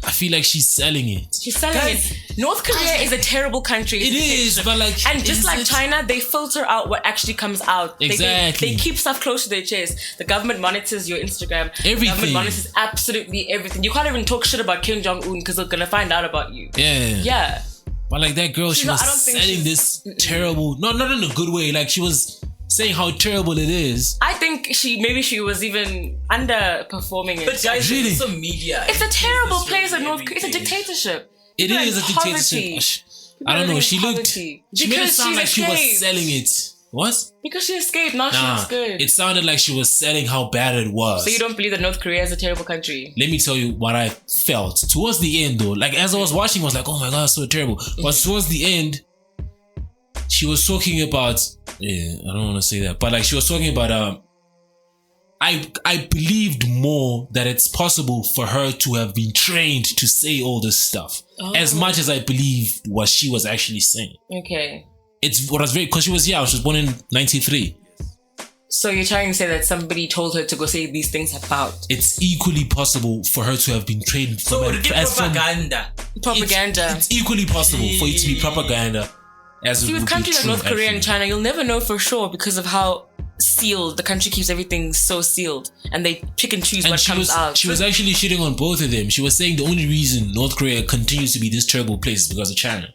I feel like she's selling it. She's selling it. North Korea is a terrible country. It is, but like, and just like China, they filter out what actually comes out. Exactly. They keep stuff close to their chest. The government monitors your Instagram. Everything. The government monitors absolutely everything. You can't even talk shit about Kim Jong-un because they're gonna find out about you. Yeah. But like that girl, she was selling this terrible, not in a good way. Like she was saying how terrible it is. I think maybe she was even underperforming it. But guys, Really? it's some media. It's a terrible place in North Korea. It's a dictatorship. It is a dictatorship. I don't know. She made it sound like she was selling it. What? Because she escaped. Now she looks good. It sounded like she was selling how bad it was. So you don't believe that North Korea is a terrible country? Let me tell you what I felt. Towards the end though, like as I was watching, I was like, oh my God, it's so terrible. But towards the end, she was talking about, I don't want to say that, but like she was talking about, I believed more that it's possible for her to have been trained to say all this stuff as much as I believed what she was actually saying. Okay. It's what I was because she was born in 93. So you're trying to say that somebody told her to go say these things about? It's equally possible for her to have been trained So propaganda. Propaganda. It's equally possible for it to be propaganda. See, with countries like North Korea and China, you'll never know for sure because of how sealed the country keeps everything so sealed, and they pick and choose what comes out. She was actually shitting on both of them. She was saying the only reason North Korea continues to be this terrible place is because of China.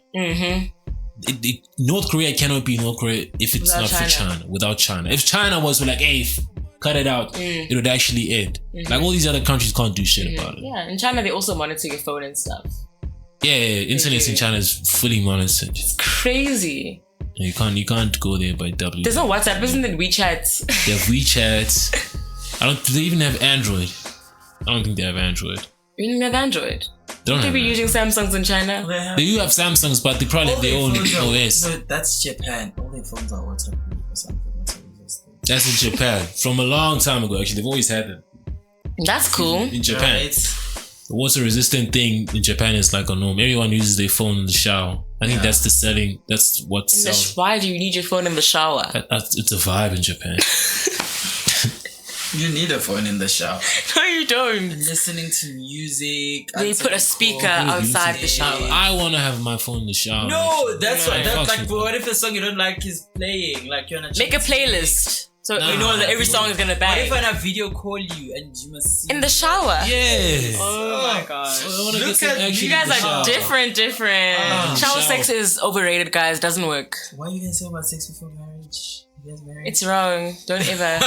North Korea cannot be North Korea if it's not for China. Without China, if China was like, hey, cut it out, it would actually end. Like all these other countries can't do shit about it. Yeah, in China they also monitor your phone and stuff. Yeah, internet in China is fully monitored. It's crazy. You can't go there by W. There's no WhatsApp, isn't it? WeChat. They have WeChat. Do they even have Android? I don't think they have Android. You don't have Android? They don't be using Samsungs in China? They do have Samsungs, but they probably have their own OS. No, that's Japan. All their phones are WhatsApp or something. That's in Japan. From a long time ago, actually. They've always had it. That's cool. In Japan. Right. The water resistant thing in Japan is like a norm. Everyone uses their phone in the shower. I think that's the selling. That's what sells. Why do you need your phone in the shower? It's a vibe in Japan. You need a phone in the shower. No, you don't. Listening to music. They put a speaker outside the shower. I want to have my phone in the shower. No, that's what. That's like, what if the song you don't like is playing? Like you're not. Make a playlist. So you know that every song is gonna bang. What if I video call you and you must see in the shower? Yeah. Oh my gosh. Look at you guys are different. Shower sex is overrated, guys. Doesn't work. Why are you gonna say about sex before marriage? You guys married? It's wrong. Don't ever.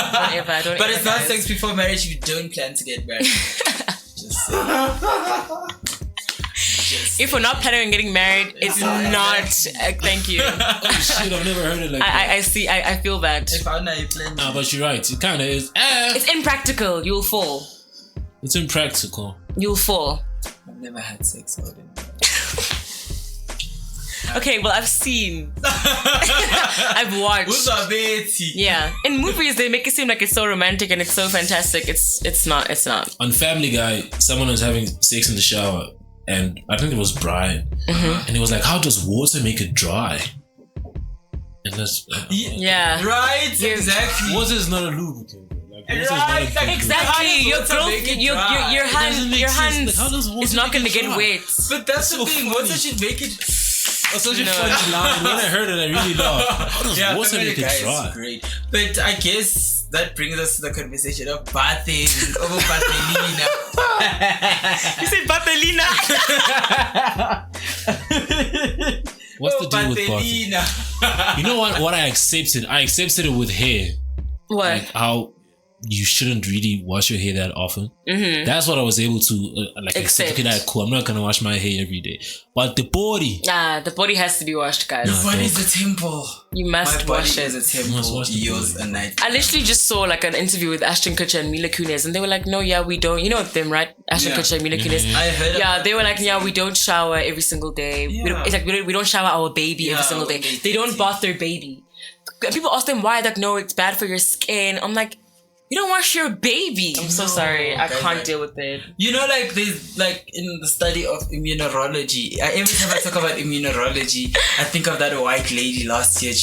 But it's not sex before marriage if you don't plan to get married. Just say. If we're not planning on getting married, it's not. Thank you. Oh shit! I've never heard it like that. I see. I feel bad. Nah, but you're right. It kind of is. It's impractical. You'll fall. It's impractical. You'll fall. I've never had sex. I didn't know. Okay, well, I've seen. I've watched. Yeah. In movies, they make it seem like it's so romantic and it's so fantastic. It's not. It's not. On Family Guy, someone was having sex in the shower. And I think it was Brian. And he was like, how does water make it dry? And that's... yeah. Right? Exactly. Water is not a lubricant. Exactly. Your hand is not going to get wet. But that's the thing. Water should make it... That's such a funny line. When I heard it, I really laughed. How does water make it dry? Great. But I guess that brings us to the conversation of bathing over Batelina. You said Batelina? What's the deal with bathing? You know what I accepted? I accepted it with hair. What? Like how you shouldn't really wash your hair that often. That's what I was able to accept. Okay, that's cool. I'm not gonna wash my hair every day. But the body, the body has to be washed, guys. The body is a temple. You must wash it. My body is a temple. Yours a night. I literally just saw like an interview with Ashton Kutcher and Mila Kunis, and they were like, "No, we don't." You know them, right? Ashton Kutcher and Mila Kunis. I heard. Yeah, they were like, "Yeah, we don't shower every single day. Yeah. It's like we don't shower our baby every single day. They don't bath their baby." People ask them why. Like, no, it's bad for your skin. I'm like, You don't wash your baby. I'm so sorry. I can't deal with it. You know, like there's like in the study of immunology. Every time I talk about immunology, I think of that white lady last year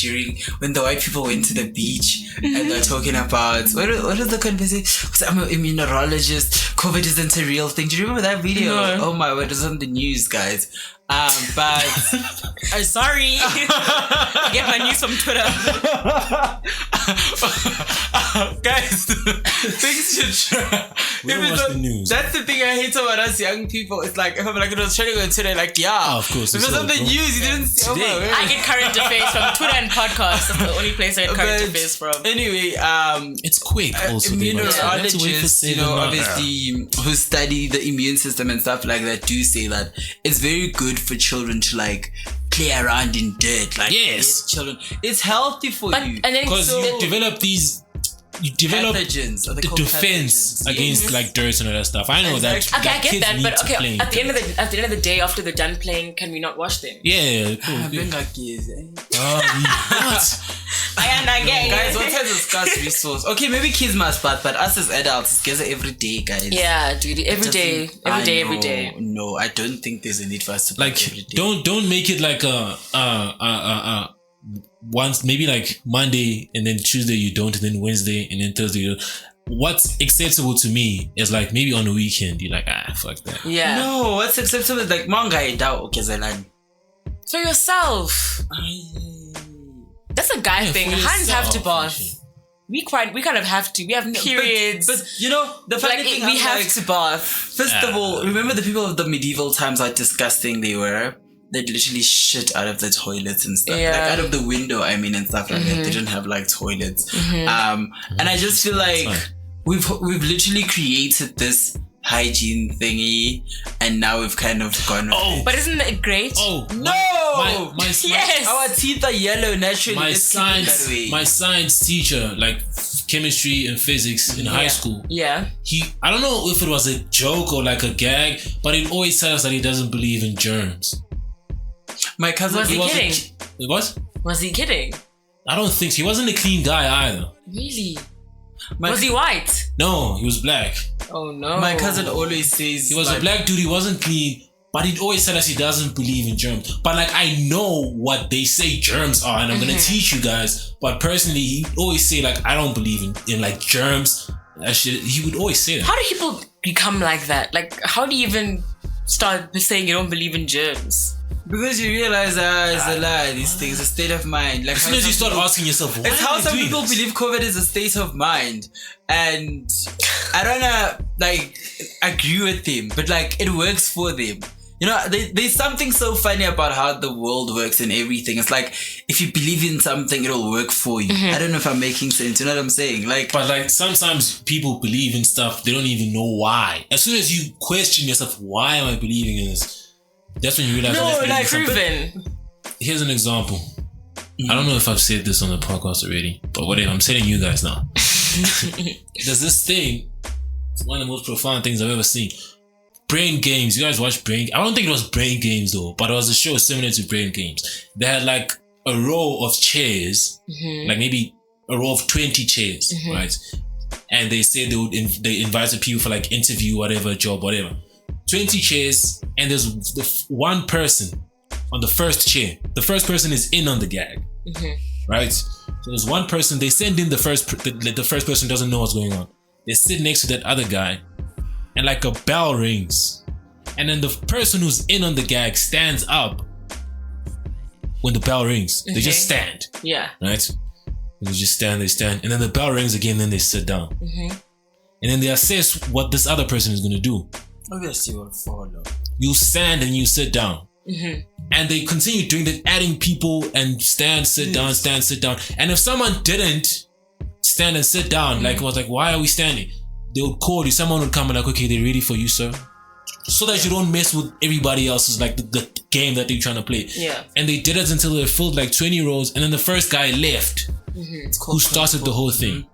when the white people went to the beach and they're talking about what is the conversation? Because I'm an immunologist. COVID isn't a real thing. Do you remember that video? No. Oh my word, it was on the news, guys. But I'm sorry. I get my news from Twitter. Guys, things should try. We don't watch the news. That's the thing I hate about us young people. It's like if I'm like, I was trying to go on Twitter, like, yeah, of course. it was on the news. You didn't see. Oh my word. I get current affairs from Twitter and podcasts. That's the only place I get current affairs from. Anyway, it's quick. Also, immunologists, you know, obviously, who study the immune system and stuff like that, do say that it's very good for children to like play around in dirt. Like, yes, children, it's healthy for you because you develop these. You develop pathogens, the defense against like dirt and all that stuff. I know that. Okay, I get that, but okay. At the end of the day, after they're done playing, can we not wash them? Yeah, cool. What? Ayanda again. Guys, what type of scarce resource? Okay, maybe kids must, but us as adults, it's every day, guys. Yeah, dude, every day. No, I don't think there's a need for us to like every day. Don't make it like a once, maybe like Monday and then Tuesday you don't, and then Wednesday and then Thursday you don't. What's acceptable to me is like maybe on the weekend you're like, fuck that. Yeah. No, what's acceptable is like manga okay, for yourself. That's a guy thing. Hands have to bath. We kind of have to. We have periods. But you know, the funny thing we have to bath. First of all, remember the people of the medieval times, how disgusting they were? They'd literally shit out of the toilets and stuff. Yeah. Like out of the window, I mean, and stuff like that. They didn't have like toilets. And I just feel like we've literally created this hygiene thingy, and now we've kind of gone. But isn't it great? No! Yes! Our teeth are yellow naturally. My science teacher, like chemistry and physics in high school. Yeah. I don't know if it was a joke or like a gag, but he always tells us that he doesn't believe in germs. My cousin was he kidding? What? Was he kidding? I don't think so. He wasn't a clean guy either. Really? Was he white? No, he was black. Oh no. My cousin always says he was a black dude. He wasn't clean, but he'd always tell us he doesn't believe in germs. But like, I know what they say germs are, and I'm gonna teach you guys. But personally, he'd always say like, I don't believe in like germs. That shit. He would always say that. How do people become like that? Like, how do you even start saying you don't believe in germs? Because you realize it's a lie. These things, a state of mind. Like as soon as you start asking yourself, why it's how some people believe COVID is a state of mind, and I don't know, like, agree with them, but like it works for them. You know, there's something so funny about how the world works and everything. It's like if you believe in something, it'll work for you. I don't know if I'm making sense. You know what I'm saying? Like, but like sometimes people believe in stuff they don't even know why. As soon as you question yourself, why am I believing in this? That's when you realize. No, like proven. Here's an example. I don't know if I've said this on the podcast already, but whatever. I'm telling you guys now. There's this thing. It's one of the most profound things I've ever seen. Brain Games. You guys watch Brain? I don't think it was Brain Games though, but it was a show similar to Brain Games. They had like a row of chairs, like maybe a row of 20 chairs, right? And they said they invited people for like interview, whatever, job, whatever. 20 chairs, and there's one person on the first chair. The first person is in on the gag, right? So there's one person. They send in the first person doesn't know what's going on. They sit next to that other guy, and like a bell rings, and then the person who's in on the gag stands up when the bell rings. They just stand, right? And they just stand, and then the bell rings again. Then they sit down, and then they assess what this other person is going to do. Obviously, will follow. You stand and you sit down. And they continue doing that, adding people and stand, sit down, stand, sit down. And if someone didn't stand and sit down, like was like, why are we standing? They would call you. Someone would come and like, okay, they're ready for you, sir. So that you don't mess with everybody else's like the game that they're trying to play. Yeah. And they did it until they filled like 20 rows, and then the first guy left, who started the whole thing.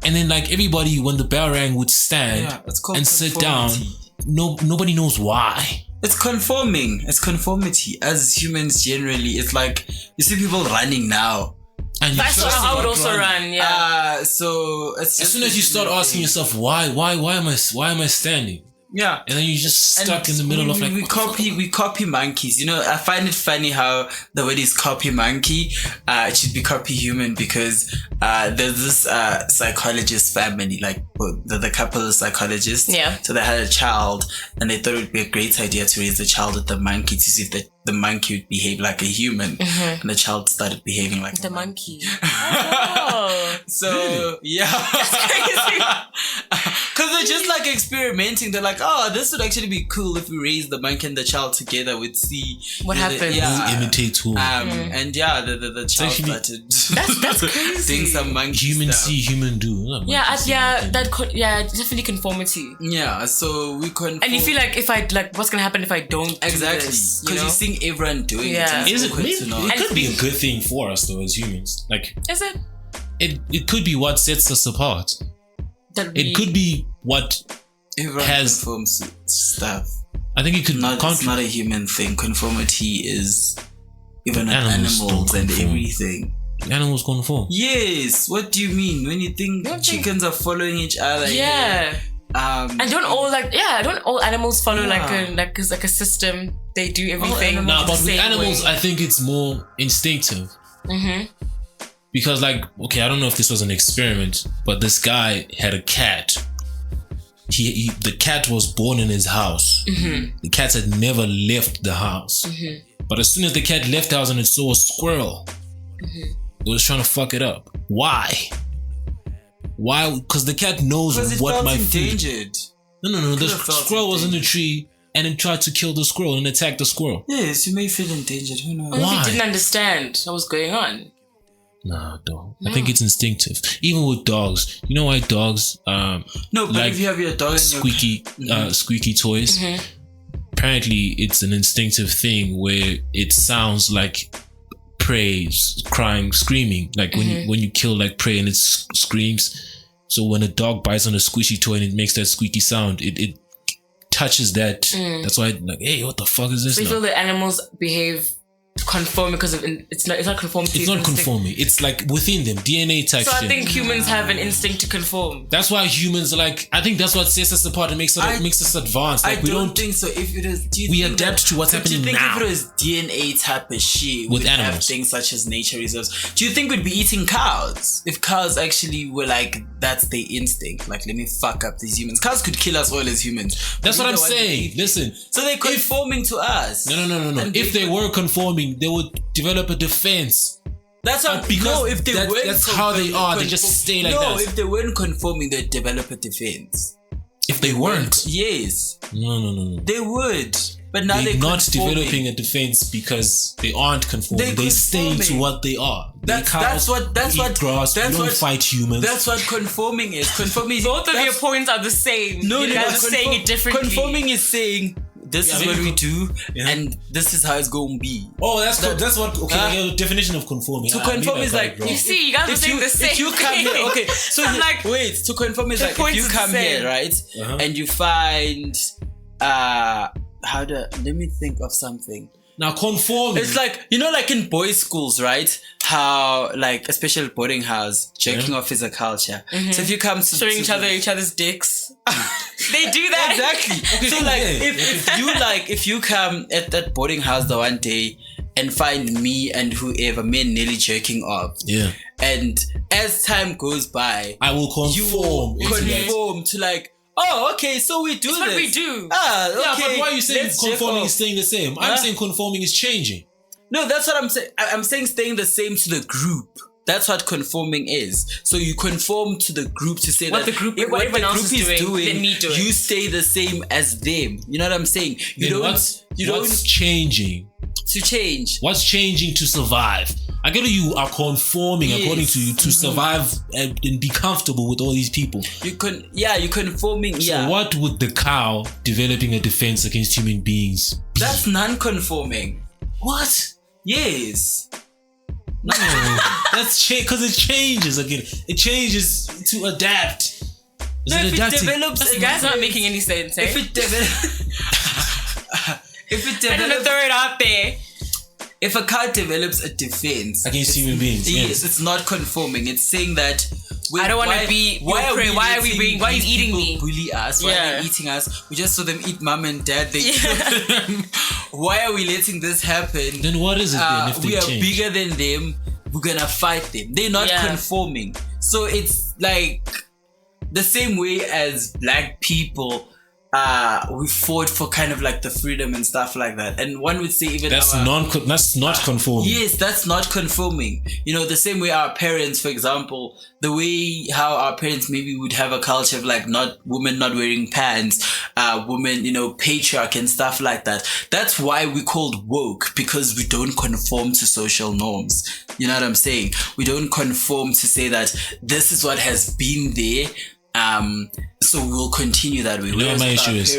And then like everybody, when the bell rang, would stand and sit down. Nobody knows why. It's conforming. It's conformity. As humans generally, it's like you see people running now. And I would also run. Yeah. So as soon as you start asking yourself why am I standing? Yeah, and then you're just stuck in the middle of like we copy monkeys. You know, I find it funny how the word is copy monkey. It should be copy human, because there's this psychologist family, like the couple is psychologists. Yeah. So they had a child, and they thought it would be a great idea to raise the child with the monkey to see if the monkey would behave like a human, and the child started behaving like the monkey. Oh. So really? Yeah, that's crazy. Because they're just like experimenting. They're like, oh, this would actually be cool if we raise the monkey and the child together. We'd see what happens. Imitate who. And yeah, the child started that's crazy. doing some monkey human stuff. see, human do. Definitely conformity. Yeah, so we conform. And you feel like what's gonna happen if I don't exactly, because you're seeing everyone doing it. Is it? It could be a good thing for us though, as humans. Like, is it? It could be what sets us apart. It could be what everyone has conforms to stuff. I think it could. It's not a human thing. Conformity is even animals and everything. Animals conform. Yes. What do you mean when you think chickens are following each other? Yeah. And don't all animals follow like a system? They do everything. Nah, but with animals, way. I think it's more instinctive. Because I don't know if this was an experiment, but this guy had a cat. The cat was born in his house. The cat had never left the house. But as soon as the cat left the house and it saw a squirrel, it was trying to fuck it up. Why? Because the cat knows what my endangered. No. The squirrel was in the tree and it tried to kill the squirrel and attack the squirrel. Yes, you may feel endangered. Who knows? Why? He didn't understand what was going on. Nah, don't. I think it's instinctive. Even with dogs, you know why dogs? No, but like if you have your dog and squeaky toys. Apparently, it's an instinctive thing where it sounds like prey crying, screaming. Like when you kill like prey and it screams. So when a dog bites on a squishy toy and it makes that squeaky sound, it touches that. That's why, like, hey, what the fuck is this? So you feel that animals behave conform because of it's not conformity. It's not conforming. It's like within them, DNA type. So I think humans have an instinct to conform. That's why humans I think that's what sets us apart and makes us advanced. Like, I don't think so. If it is, we adapt to what's happening now. Do you think if it was DNA type of shit with animals, have things such as nature reserves, do you think we'd be eating cows if cows actually were like that's their instinct? Like, let me fuck up these humans. Cows could kill us all as humans. That's what I'm saying. Listen. So they're conforming to us. No. If they were conforming, they would develop a defense. That's what. If they weren't, that's how they are. They just stay like that. No, if they weren't conforming, they'd develop a defense. If they weren't, yes. No. They would, but now they're not developing a defense because they aren't conforming. They stay to what they are. That's what grass. We don't fight humans. That's what conforming is. Conforming is both of your points are the same. No, you guys are saying it differently. Conforming is saying this is what we do, and this is how it's going to be. Oh, that's what. Okay, the definition of conforming. To conform is like, you see, you guys are saying the same. If you come here, okay. So I'm like, wait. To conform is like if you come here, right, and you find, let me think of something. Now conforming. It's like, like in boys' schools, right? How, like, especially boarding house, jerking off is a culture. So if you come to showing each other's dicks, they do that. Exactly. Okay, so like, if you come at that boarding house the one day and find me and me and Nelly jerking off. Yeah. And as time goes by, I will conform. You will conform to like, oh, okay, so we do this. What we do. Okay. Yeah, but why are you saying conforming is staying the same? I'm saying conforming is changing. No, that's what I'm saying. I'm saying staying the same to the group. That's what conforming is. So you conform to the group to say what that the group, what the group is doing, let me do it. You stay the same as them. You know what I'm saying? What's changing? To change. What's changing to survive? I get you are conforming according to you to survive and be comfortable with all these people. You're conforming. So what would the cow developing a defense against human beings be? That's non-conforming. What? Yes. No, that's because it changes again. It changes to adapt. If it develops, you guys not making any sense. If it develops, I'm gonna throw it out there. if a cow develops a defense against human beings, yes, it's not conforming. It's saying that I don't want to be. Why are you eating me? Bully us? Why are they eating us? We just saw them eat mom and dad. They killed them. Why are we letting this happen? Then what is it then? If we are change? bigger than them. We're gonna fight them. They're not conforming. So it's like the same way as black people. We fought for kind of like the freedom and stuff like that, and one would say even that's not conforming. Yes, that's not conforming. You know, the same way our parents, for example, the way how our parents maybe would have a culture of like women not wearing pants, women, you know, patriarch and stuff like that. That's why we called woke, because we don't conform to social norms. You know what I'm saying? We don't conform to say that this is what has been there. So we'll continue that way. You know what my issue is?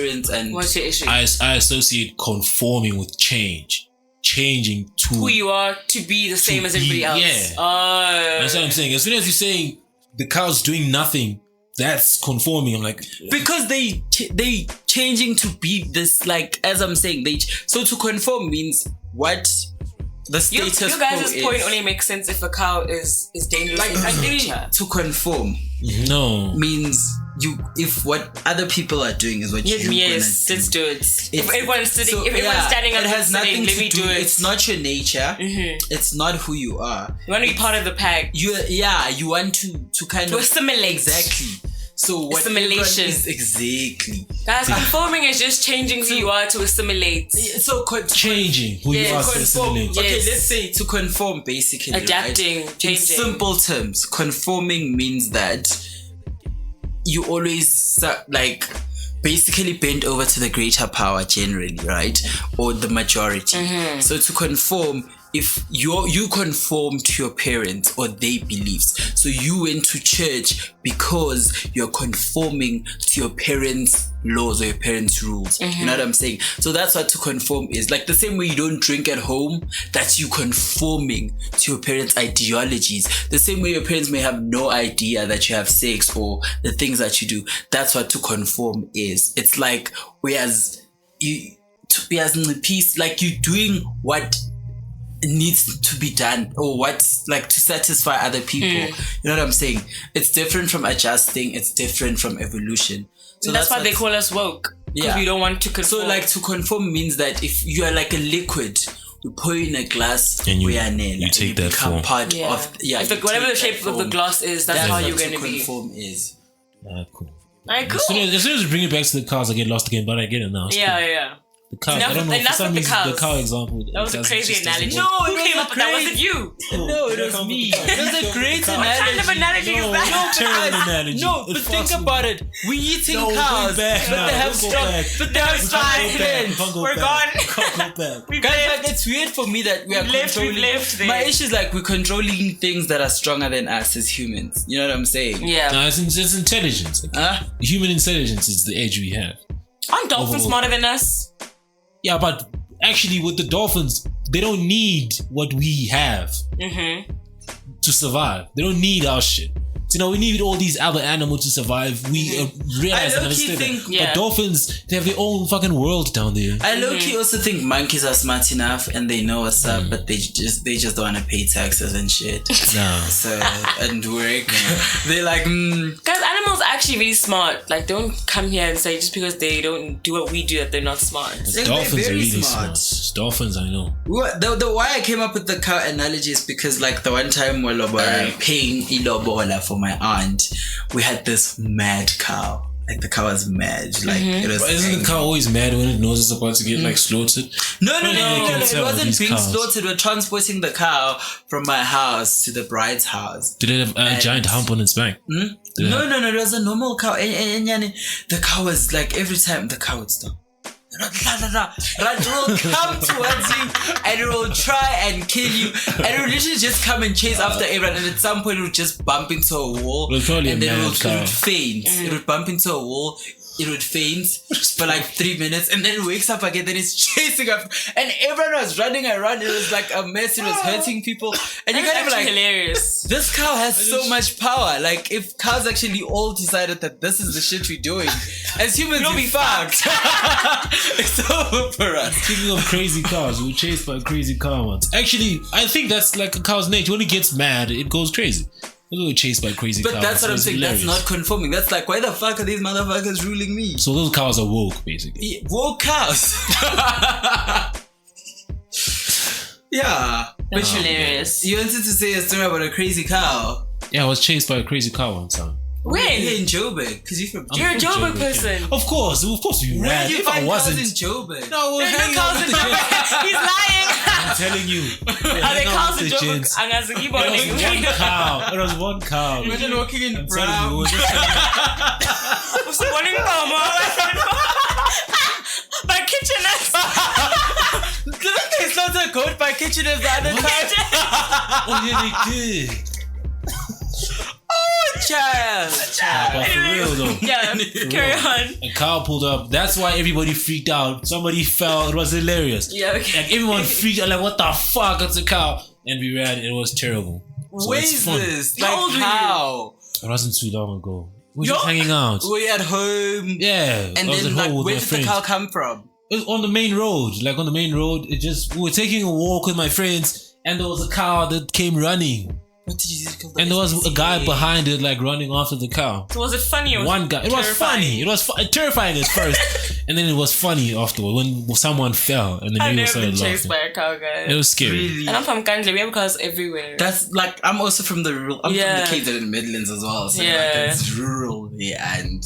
What's your issue? I associate conforming with changing to who you are to be the same as everybody else. Yeah. That's what I'm saying. As soon as you're saying the cow's doing nothing, that's conforming. I'm like, because they changing to be this, like, as I'm saying, so to conform means what the status quo is. You guys' point only makes sense if a cow is dangerous. Like, I think to conform means if what other people are doing is what you're gonna do. Yes, let's do it. If everyone's sitting, if everyone's standing up, it has nothing to do. It's not your nature. It's not who you are. You want to be part of the pack. You want to kind of assimilate. Exactly. So what assimilation is exactly. Guys, conforming is just changing who you are to assimilate. So changing who you are to assimilate. Okay, let's say to conform, basically. Adapting, right? changing. In simple terms, conforming means that you always like basically bend over to the greater power generally, right? Or the majority. So to conform, if you conform to your parents or their beliefs, so you went to church because you're conforming to your parents' laws or your parents' rules. You know what I'm saying? So that's what to conform is. Like the same way you don't drink at home, that's you conforming to your parents' ideologies. The same way your parents may have no idea that you have sex or the things that you do. That's what to conform is. It's like whereas peace, like you're doing what needs to be done or what's like to satisfy other people. You know what I'm saying? It's different from adjusting. It's different from evolution. So that's why they call us woke. Because we don't want to conform. So like to conform means that if you are like a liquid, we pour in a glass, and we are nail, you take that form. Part of whatever the shape of the glass is, that's how you're going to be. Conform is. Cool. Alright, cool. As soon as we bring it back to the cars, I get lost again, but I get it now. Yeah. The cows. I don't know. For some reason, the cow example. That was a crazy analogy. No, who came up with that? Was it you? No, it was me. It was a great analogy. What kind of analogy is that? Terrible analogy. No, but think about it. We eating cows, but they have strong. But they have strong. We're gone. Guys, like it's weird for me that we are controlling. My issue is like we're controlling things that are stronger than us as humans. You know what I'm saying? Yeah. No, it's intelligence. Human intelligence is the edge we have. Aren't dolphins smarter than us? Yeah, but actually with the dolphins, they don't need what we have to survive. They don't need our shit. You know, we need all these other animals to survive. We realize and understand that. But dolphins, they have their own fucking world down there. I low-key also think monkeys are smart enough and they know what's up, but they just don't want to pay taxes and shit. No. So, and work. They're like, Guys, animals are actually really smart. Like, don't come here and say just because they don't do what we do that they're not smart. Dolphins are really smart. Dolphins, I know. The why I came up with the cow analogy is because like the one time while we were paying ilobola for my aunt, we had this mad cow. Like the cow was mad. Like it was. But isn't the cow always mad when it knows it's about to get like slaughtered? No. It wasn't being slaughtered. We're transporting the cow from my house to the bride's house. Did it have a giant hump on its back? No. It was a normal cow. And the cow was like every time the cow would stop. It will come towards you and it will try and kill you and it will literally just come and chase after everyone, and at some point it will just bump into a wall and then it would faint. It would bump into a wall, it would faint for like 3 minutes, and then it wakes up again. Then it's chasing up, and everyone was running around. It was like a mess. It was hurting people, and you gotta be like, hilarious. This cow has so much power. Like, if cows actually all decided that this is the shit we're doing, as humans, we'll be fucked. It's over for us. Speaking of crazy cows, we were chased by crazy cow once. Actually, I think that's like a cow's nature. When it gets mad, it goes crazy. We were chased by crazy cows. But that's what I'm saying. Hilarious. That's not conforming. That's like, why the fuck are these motherfuckers ruling me? So those cows are woke, basically. Yeah, woke cows. Yeah. That's hilarious. You wanted to say a story about a crazy cow. Yeah, I was chased by a crazy cow one time. When? You're in Joburg, because you're from Joburg. You're a Joburg person. Of course, we Where ran. do you If I find wasn't, cows in Joburg? no, we're There's no hanging out cows with in the Joburg. gents. He's lying. I'm telling you. Are there cows in the Joburg? gents. It It was one cow. It was one cow. Imagine walking in I'm brown. telling you, it was just By kitcheners. Didn't they slaughter a goat by kitcheners the other time? oh yeah, they did. Child. But for real though. Yeah, carry on. A cow pulled up. That's why everybody freaked out. Somebody fell. It was hilarious. Yeah, okay. Like everyone freaked out. Like, what the fuck? It's a cow. And we ran. It was terrible. So Where it's is fun. this? How old were you? How? It wasn't too long ago. We were just hanging out. Were you at home? Yeah. And I was then, at like, home with where my did friends. the cow come from? It was on the main road. Like on the main road. We were taking a walk with my friends, and there was a cow that came running. What did you call that? And there was a guy behind it, like running after the cow. So was it funny or One guy. It was funny. It was terrifying at first, and then it was funny afterward when someone fell, and then I've we never started been chased laughing. by a cow, guys. It was scary. Really? And I'm from Kandla. We have cows everywhere. That's like, I'm also from the rural. I'm Yeah. from the KZN Midlands as well. So Yeah. like, it's rural here, and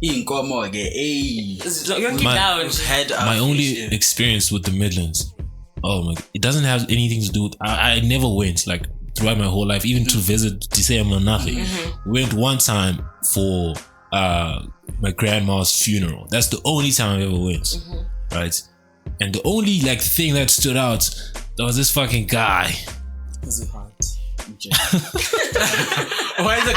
in Komo, You don't keep My- down. My only experience with the Midlands, oh my, it doesn't have anything to do with. I never went like throughout my whole life, even to visit to say I'm nothing. We went one time for my grandma's funeral. That's the only time I ever went, right? And the only like thing that stood out, there was this fucking guy. Was it hot? Why is it?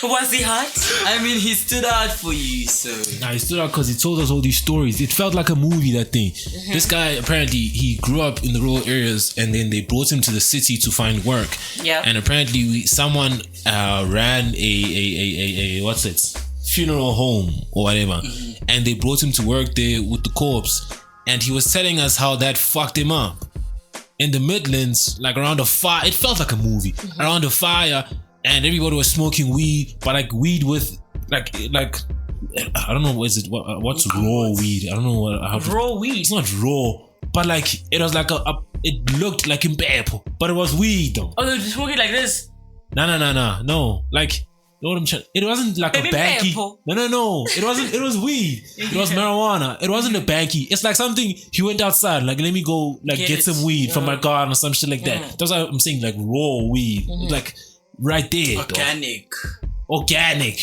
Was he hot? I mean, he stood out for you, so. Nah, he stood out because he told us all these stories. It felt like a movie, that thing. This guy, apparently, he grew up in the rural areas and then they brought him to the city to find work. Yeah. And apparently, someone ran a what's it? Funeral home or whatever. And they brought him to work there with the corpse. And he was telling us how that fucked him up. In the Midlands, like around the fire, it felt like a movie. Around the fire, and everybody was smoking weed, but like weed with like I don't know what's raw weed. I don't know how Raw weed. It's not raw, but like it was like it looked like impepo, but it was weed though. Oh, they're smoking like this. No. Like, you know what I'm saying? It wasn't like Baby a banky. purple. No. It wasn't. It was weed. It was marijuana. It wasn't a banky. It's like something he went outside. Like, let me go. Like, get some weed from my garden or some shit like that. That's why I'm saying like raw weed. Like right there. Organic,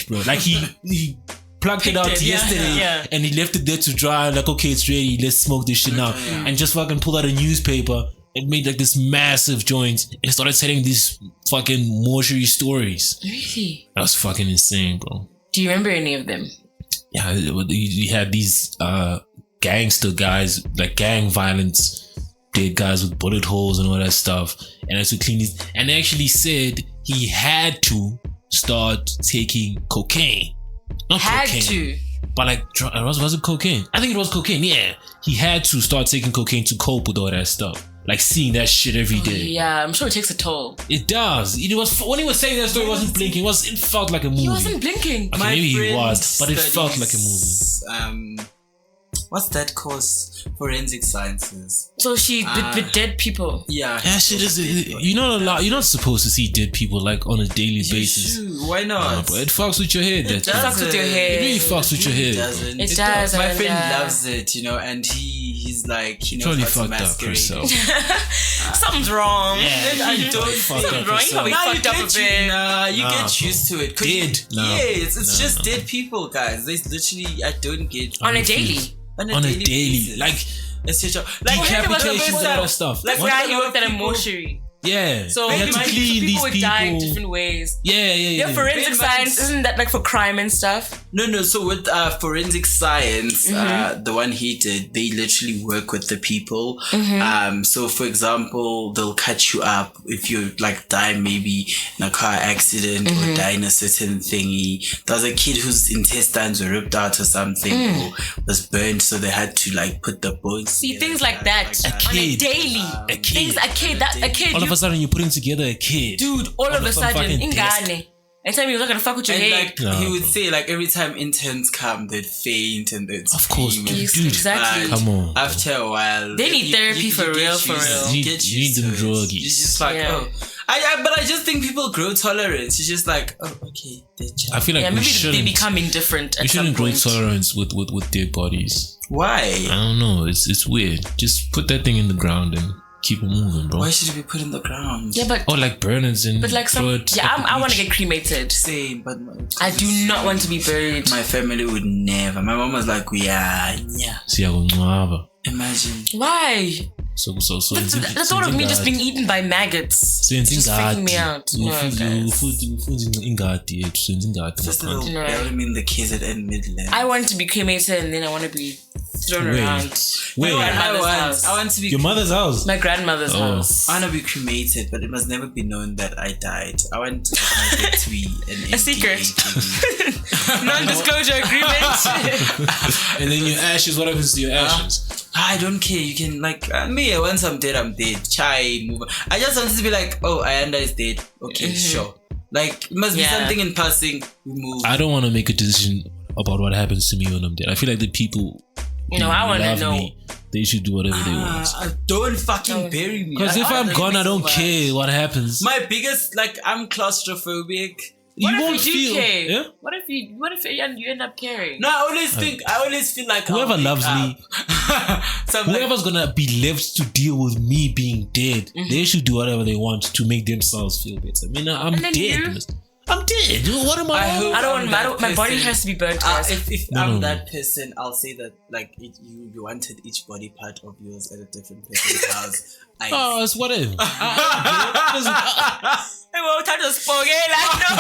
bro. Like he plucked it out yesterday and he left it there to dry. Like, okay, it's ready. Let's smoke this shit now. And just fucking pulled out a newspaper. It made like this massive joint and started telling these fucking mortuary stories. Really? That was fucking insane, bro. Do you remember any of them? Yeah, we had these gangster guys, like gang violence, dead guys with bullet holes and all that stuff. And I had to clean these. And they actually said he had to start taking cocaine. Not cocaine. But like, was it cocaine? I think it was cocaine, yeah. He had to start taking cocaine to cope with all that stuff. Like seeing that shit every day. Yeah, I'm sure it takes a toll. It does. It was when he was saying that story, he wasn't blinking. It felt like a movie. He wasn't blinking. Okay, maybe he was, but it felt like a movie. What's that course? Forensic sciences. So she with dead people. Yeah. Yeah, shit is. You're not supposed to see dead people like on a daily basis. Why not? But it fucks with your head. It fucks with your head. It really fucks with your head. It does. My friend loves it, and he's like, he knows how to masquerade. Something's wrong. Yeah, I don't. Something's wrong. You probably fucked up a bit. You get used to it. It's just dead people, guys. They literally, I don't get on a daily. On a daily, like it's your job. Like decapitation and all that stuff. Like where he worked at a mortuary. Yeah. So they have to clean people these would people. die in different ways. Yeah. Forensic science, isn't that like for crime and stuff? No. So with forensic science, the one he did, they literally work with the people. So for example, they'll cut you up if you like die maybe in a car accident or die in a certain thingy. There was a kid whose intestines were ripped out or something, or was burned, so they had to like put the bones. See, things like that on a daily. A kid. A kid. All of a sudden, you're putting together a kid. Dude, all of a sudden, ingane. And tell me you're not gonna fuck with your head. Like, he would say, like, every time interns come, they'd faint and they'd Of course, scream. dude. Exactly. Come on. After a while, They need therapy for real. You need them druggies. It's just like, but I just think people grow tolerance. It's just like, okay, they're just... I feel like we maybe shouldn't. they become indifferent at some We shouldn't grow point. tolerance with dead bodies. Why? I don't know. It's weird. Just put that thing in the ground and keep it moving, bro. Why should it be put in the ground? Yeah, but Or like burners and like some. blood Yeah, at the I want to beach. get cremated. Same, but I do not want to be buried. my family would never. My mom was like, yeah. Siyakungcwaba. Imagine. Why? So The thought of me just being eaten by maggots just freaking me out. No, guys. Just a little bury me in the KZN Midland. I want to be cremated and then I want to be thrown around. Wait. My grandmother's house. I want to be Your mother's house? My grandmother's house. I want to be cremated, but it must never be known that I died. I want my death to be A secret. NDA. Non-disclosure agreement. And then your ashes, what happens to your ashes? I don't care. You can like me. Once I'm dead, I'm dead. Chai, move on. I just wanted to be like, oh, Ayanda is dead. Okay, sure. Like it must be something in passing. We move. I don't want to make a decision about what happens to me when I'm dead. I feel like the people I want to love know. me, they should do whatever they want. Don't fucking bury me. Because if I'm gone, I don't care what happens. My biggest, like, I'm claustrophobic. What you if won't you do feel. care? Yeah? What if you end up caring? No, I always feel like Whoever loves me, so whoever's gonna be left to deal with me being dead, they should do whatever they want to make themselves feel better. I mean, I'm And then dead. I'm dead. What am I? hope I don't I'm want that my body person. has to be burnt. Guys. If I'm that person, I'll say that like you wanted each body part of yours at a different person's house. Oh, it's whatever. Well, Tato's spoken like no.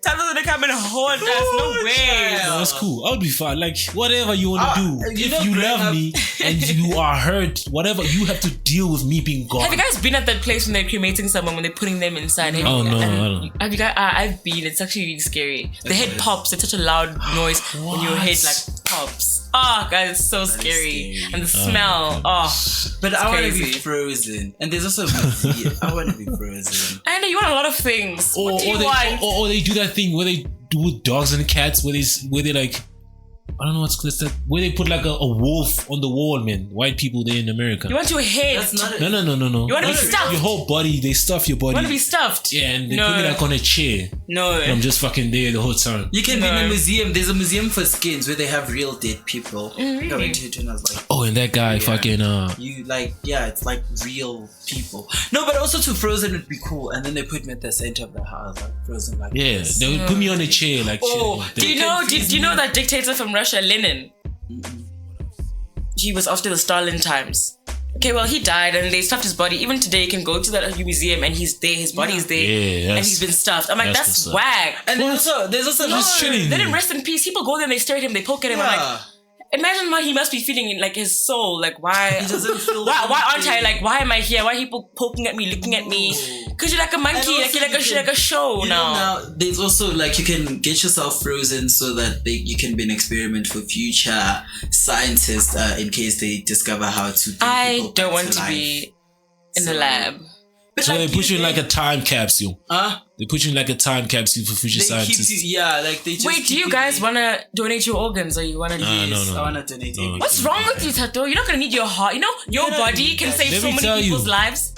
Tato's gonna come and haunt us. No way. No, that's cool. I'll be fine. Like whatever you want to do. If you love me and you are hurt, whatever you have to deal with me being gone. Have you guys been at that place when they're cremating someone when they're putting them inside? Oh no, I don't. Have you guys? I've been. It's actually really scary. The head pops. It's such a loud noise when your head like pops. Oh god, it's so scary. And the smell. But I want to be crazy. frozen. And there's also I want to be frozen. I know you want a lot of things. What do you want? Or they do that thing where they do with dogs and cats where they like, I don't know what's that, where they put like a wolf on the wall, man. White people there in America. You want your head? That's not No. You want to be stuffed? Your whole body, they stuff your body. You want to be stuffed? Yeah, and they put me like on a chair. No. And I'm just fucking there the whole time. You can be in a museum. There's a museum for skins where they have real dead people. I went to it and I was like, Oh, and that guy fucking you like, it's like real people. No, but also to frozen would be cool. And then they put me at the center of the house, like frozen like this. they would put me on a chair like Oh, shit. do you know that dictator from Russia, Lenin? He was after the Stalin times. Okay, well, he died and they stuffed his body. Even today, you can go to that museum and he's there, his body's there, Yeah, and he's been stuffed. I'm like, that's what's up. whack. And there's also Just chilling. Let him rest in peace. People go there and they stare at him, they poke at him. I'm like, imagine what he must be feeling in like his soul. Like, why? He doesn't feel why aren't I like? Why am I here? Why are people poking at me, looking at me? Because you're like a monkey, And like you're also like a show you now. know, now there's also like you can get yourself frozen so that you can be an experiment for future scientists in case they discover how to. I don't want to be in the lab. But So like, they put you in like a time capsule. They put you in like a time capsule for future They scientists. keep you, like they just. Wait, do you guys want to donate your organs or you want to? no. I want to donate. What's wrong with you, Tato? You're not gonna need your heart. You know, your body can save Let so me many tell people's you. lives.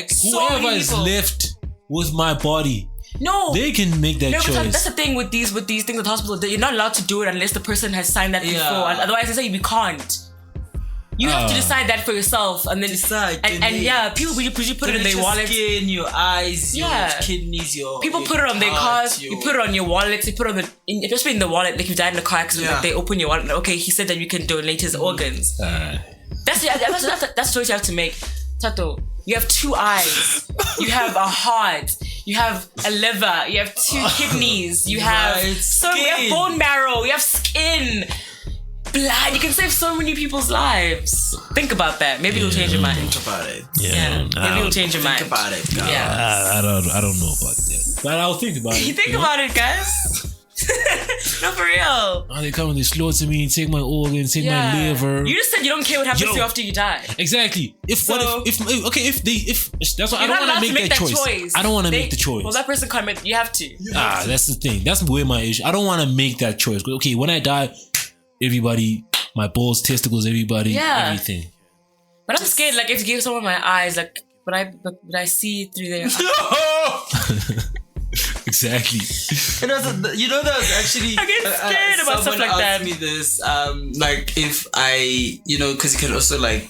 So Whoever many is people. left with my body, No, they can make that no, but that's choice. the thing with these things at hospitals. That you're not allowed to do it unless the person has signed that before. And otherwise, they say you can't. You have to decide that for yourself, and then Decide, And people you put it in their wallet. Skin, your eyes, your kidneys, your. People put it on their cars. You put it on your wallets. You put it on especially in the wallet. Like you died in a car accident, like they open your wallet. Okay, he said that you can donate his organs. That's the choice you have to make. Tato, you have 2 eyes, you have a heart, you have a liver, you have 2 kidneys, you have you have bone marrow, you have skin, blood. You can save so many people's lives. Think about that. Maybe it'll change your mind. Think about it. Maybe it'll change your mind. Think about it, guys. I don't know about that, but I'll think about it. You think about it, guys. No, for real. Oh, they come and they slaughter me, take my organs, take my liver. You just said you don't care what happens to you after you die. Exactly. If that's why I don't want to make that choice. I don't want to make the choice. Well, that person can't make. You have to. That's the thing. That's where my issue. I don't want to make that choice. Okay, when I die, everybody, my balls, testicles, everybody, everything. But I'm scared. Like if you give someone my eyes, like, but I see through their. Exactly. You know that was actually. I get scared about stuff like that. Someone asked me this, like if I, because you can also like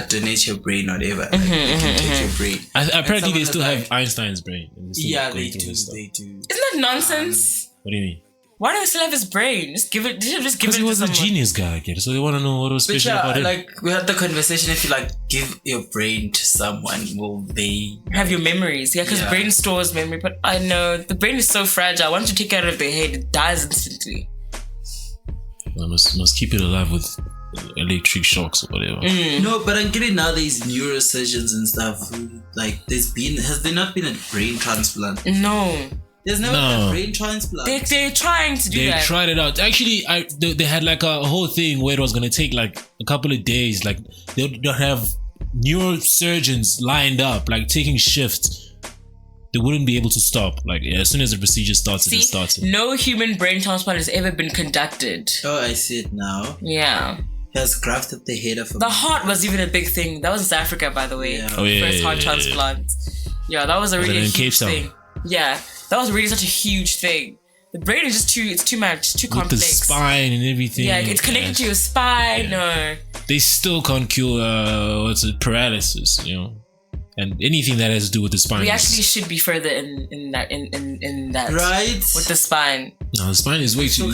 donate your brain or whatever. Like, you can take your brain. Apparently, they still have Einstein's brain. Yeah, they do. Isn't that nonsense? What do you mean? Why do they still have his brain? Just give it. Because he was a genius guy, kid. So they want to know what was special about him. Like we had the conversation. If you like give your brain to someone, will they have your memories? Yeah, because brain stores memory. But I know the brain is so fragile. Once you take it out of their head, it dies instantly. I must keep it alive with electric shocks or whatever. No, but I'm getting now these neurosurgeons and stuff. Like has there not been a brain transplant? No. There's never been a brain transplant. They're trying to do that. They tried it out. Actually, they had like a whole thing where it was going to take like a couple of days. Like they'll have neurosurgeons lined up, like taking shifts. They wouldn't be able to stop. Like as soon as the procedure starts, it starts. No human brain transplant has ever been conducted. Oh, I see it now. Yeah. He has grafted the head of a The heart was even a big thing. That was in South Africa, by the way. Yeah. First heart transplant. Yeah, that was a really huge thing. Yeah. That was really such a huge thing. The brain is just too much, too complex. With the spine and everything. Yeah, it's connected to your spine. No. They still can't cure paralysis, and anything that has to do with the spine. We actually should be further in that. Right? With the spine. No, the spine is way too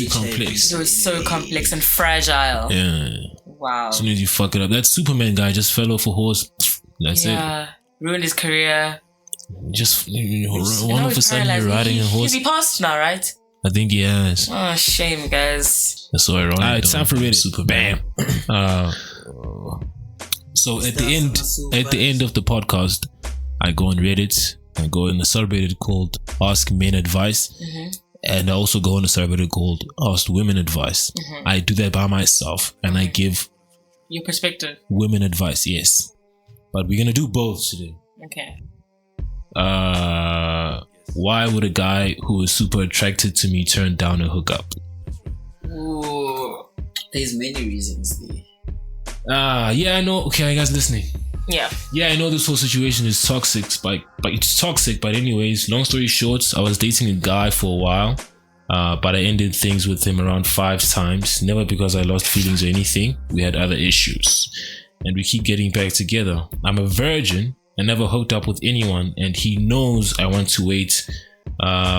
complex. So it's so complex and fragile. Yeah. Wow. As soon as you fuck it up, that Superman guy just fell off a horse. That's it. Yeah. Ruined his career. Just one of a sudden you're riding a horse. He passed now, right? I think he has. Oh, shame, guys. That's so ironic. Alright, time for Reddit. Super bam. So at the end of the podcast, I go on Reddit. I go in the subreddit called Ask Men Advice, and I also go on the subreddit called Ask Women Advice. I do that by myself, and I give your perspective. Women advice, yes. But we're gonna do both today. Okay. Why would a guy who is super attracted to me turn down a hookup? Ooh, there's many reasons there. Yeah, I know. Okay, are you guys listening? Yeah, I know this whole situation is toxic, but it's toxic. But anyways, long story short, I was dating a guy for a while, but I ended things with him around 5 times. Never because I lost feelings or anything. We had other issues, and we keep getting back together. I'm a virgin. I never hooked up with anyone, and he knows I want to wait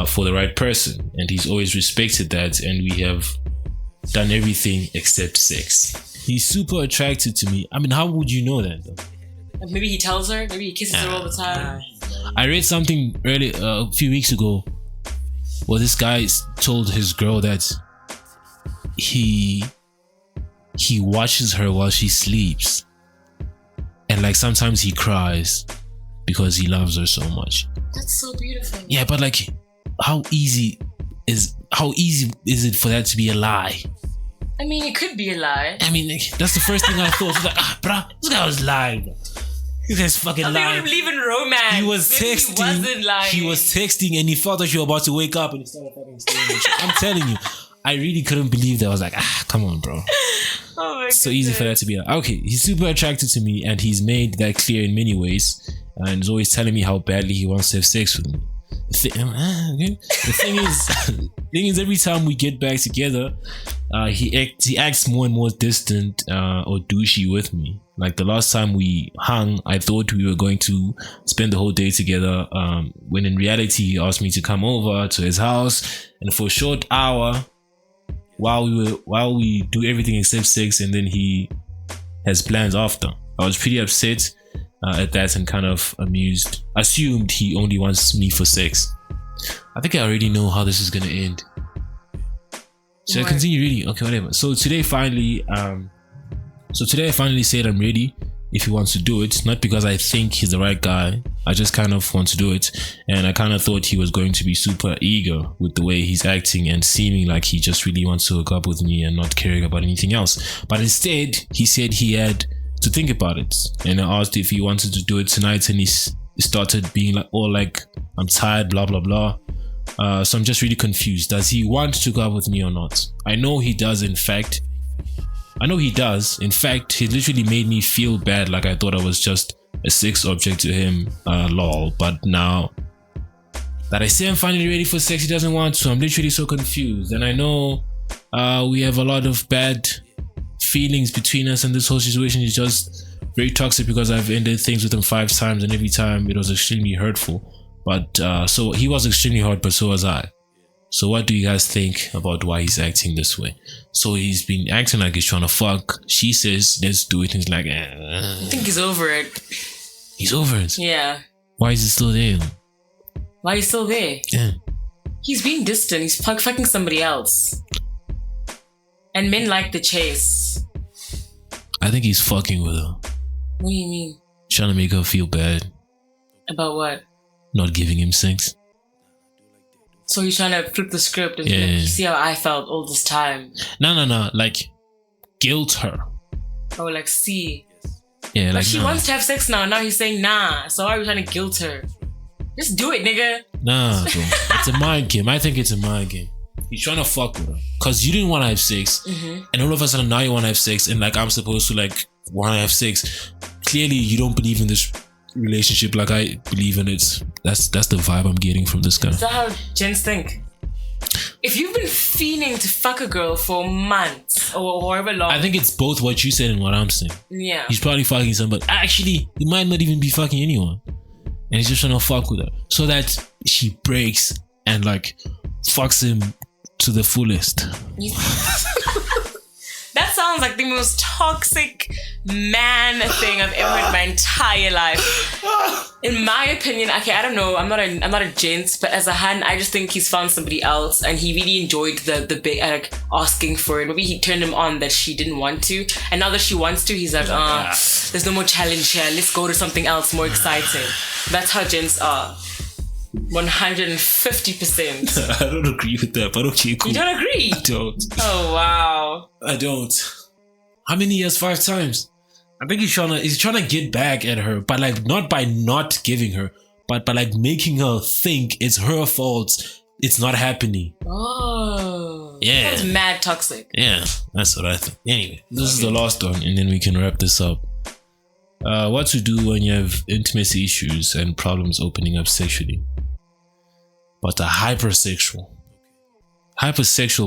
for the right person, and he's always respected that, and we have done everything except sex. He's super attracted to me. I mean, how would you know that though? Maybe he tells her, maybe he kisses her all the time. I read something really a few weeks ago where this guy told his girl that he watches her while she sleeps. And like sometimes he cries because he loves her so much. That's so beautiful. Yeah, but like how easy is it for that to be a lie? I mean, it could be a lie. I mean, like, that's the first thing I thought. I was like, bruh, this guy was lying. This guy's fucking lying. They don't believe in romance. He was texting. He wasn't lying. He was texting and he felt that you were about to wake up and he started fucking staring. I'm telling you, I really couldn't believe that. I was like, come on, bro. Oh my so easy for that to be like, okay, he's super attracted to me and he's made that clear in many ways and he's always telling me how badly he wants to have sex with me. The thing is every time we get back together, he acts more and more distant or douchey with me. Like the last time we hung, I thought we were going to spend the whole day together, when in reality he asked me to come over to his house and for a short hour while we do everything except sex, and then he has plans after. I was pretty upset at that and kind of assumed he only wants me for sex. I think I already know how this is gonna end. Should I continue reading? Okay, whatever. So today I finally said I'm ready if he wants to do it. Not because I think he's the right guy. I just kind of want to do it. And I kind of thought he was going to be super eager with the way he's acting and seeming like he just really wants to hook up with me and not caring about anything else. But instead, he said he had to think about it. And I asked if he wanted to do it tonight, and he started being like, I'm tired, blah, blah, blah. So I'm just really confused. Does he want to go out with me or not? I know he does, in fact. He literally made me feel bad, like I thought I was just a sex object to him, lol. But now that I say I'm finally ready for sex, he doesn't want to. I'm literally so confused. And I know we have a lot of bad feelings between us, and this whole situation is just very toxic because I've ended things with him 5 times, and every time it was extremely hurtful. But so he was extremely hurt, but so was I. So what do you guys think about why he's acting this way? So he's been acting like he's trying to fuck. She says, let's do it. And he's like, I think he's over it. He's over it? Yeah. Why is he still there? Why is he still there? Yeah. He's being distant. He's fucking somebody else. And men like the chase. I think he's fucking with her. What do you mean? Trying to make her feel bad. About what? Not giving him sex. So he's trying to flip the script and like, see how I felt all this time. No. Like, guilt her. Oh, like, see. Yeah, but like, she wants to have sex now. Now he's saying nah. So why are we trying to guilt her? Just do it, nigga. Nah, bro. It's a mind game. I think it's a mind game. He's trying to fuck with her. Because you didn't want to have sex. Mm-hmm. And all of a sudden now you want to have sex. And like, I'm supposed to like want to have sex. Clearly, you don't believe in this relationship like I believe in it. That's the vibe I'm getting from this guy. Is that how gents think? If you've been fiending to fuck a girl for months or however long, I think it's both what you said and what I'm saying. Yeah. He's probably fucking somebody. Actually, he might not even be fucking anyone. And he's just trying to fuck with her. So that she breaks and like fucks him to the fullest. That sounds like the most toxic man thing I've ever heard in my entire life. In my opinion, okay, I don't know. I'm not a gent, but as a hun, I just think he's found somebody else, and he really enjoyed the bit like asking for it. Maybe he turned him on that she didn't want to, and now that she wants to, he's like, there's no more challenge here. Let's go to something else more exciting. That's how gents are. 150%. I don't agree with that, but okay, cool. You don't agree? I don't. Oh wow. I don't. How many years? 5 times. I think he's trying to get back at her, but like not by not giving her, but by like making her think it's her fault. It's not happening. Oh. Yeah. That's mad toxic. Yeah, that's what I think. Anyway, this is the last one, and then we can wrap this up. What to do when you have intimacy issues and problems opening up sexually, but are hypersexual,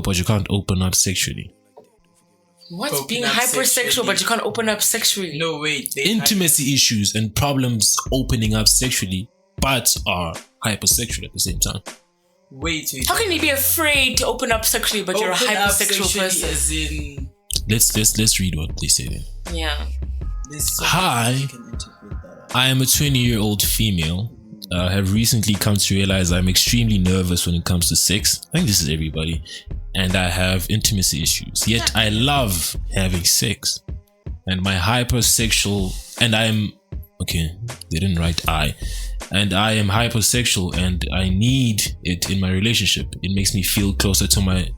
but you can't open up sexually. What's being hypersexual but you can't open up sexually? No, wait. Intimacy issues and problems opening up sexually, but are hypersexual at the same time. Wait. How can you be afraid to open up sexually but you're a hypersexual person? As in... Let's read what they say then. Yeah. Hi, I am a 20-year-old female. Have recently come to realize I'm extremely nervous when it comes to sex. I think this is everybody. And I have intimacy issues. Yet I love having sex. And my hypersexual, and I am, okay, they didn't write I. And I am hypersexual and I need it in my relationship. It makes me feel closer to my,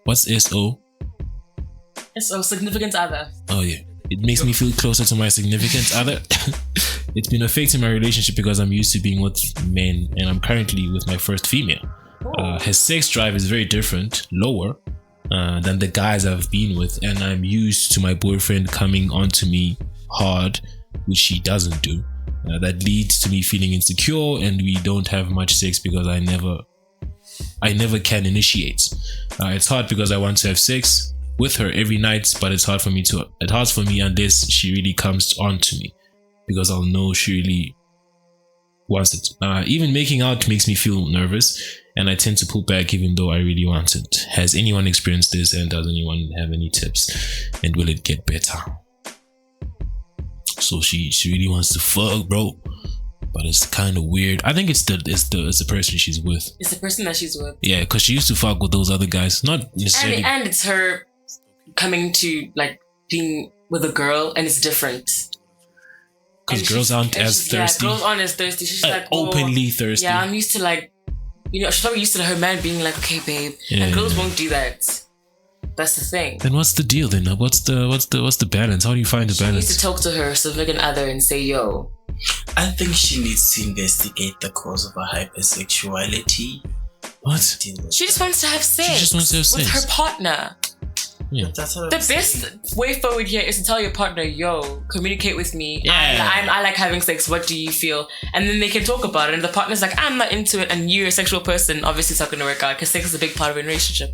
what's SO? SO, significant other. Oh yeah. It makes me feel closer to my significant other. It's been affecting my relationship because I'm used to being with men and I'm currently with my first female. Her sex drive is very different, lower than the guys I've been with, and I'm used to my boyfriend coming onto me hard, which he doesn't do. That leads to me feeling insecure, and we don't have much sex because I never can initiate. It's hard because I want to have sex with her every night, but it's hard for me unless she really comes on to me, because I'll know she really wants it. Even making out makes me feel nervous, and I tend to pull back even though I really want it. Has anyone experienced this, and does anyone have any tips? And will it get better? so she really wants to fuck, bro. But it's kind of weird. I think it's the person she's with. It's the person that she's with. Yeah, because she used to fuck with those other guys. Not necessarily. And it's her coming to like being with a girl, and it's different. Because girls aren't as thirsty. Yeah, girls aren't as thirsty. She's like openly thirsty. Yeah, I'm used to like, she's probably used to her man being like, okay, babe, and girls won't do that. That's the thing. Then what's the deal? Then what's the balance? How do you find the balance? She needs to talk to her significant other and say, yo. I think she needs to investigate the cause of her hypersexuality. What? She just wants to have sex. She just wants to have sex with her partner. Yeah. That's what the best way forward here is to tell your partner, yo, communicate with me. Yeah. I like having sex. What do you feel? And then they can talk about it. And the partner's like, I'm not into it. And you're a sexual person. Obviously, it's not going to work out because sex is a big part of a relationship.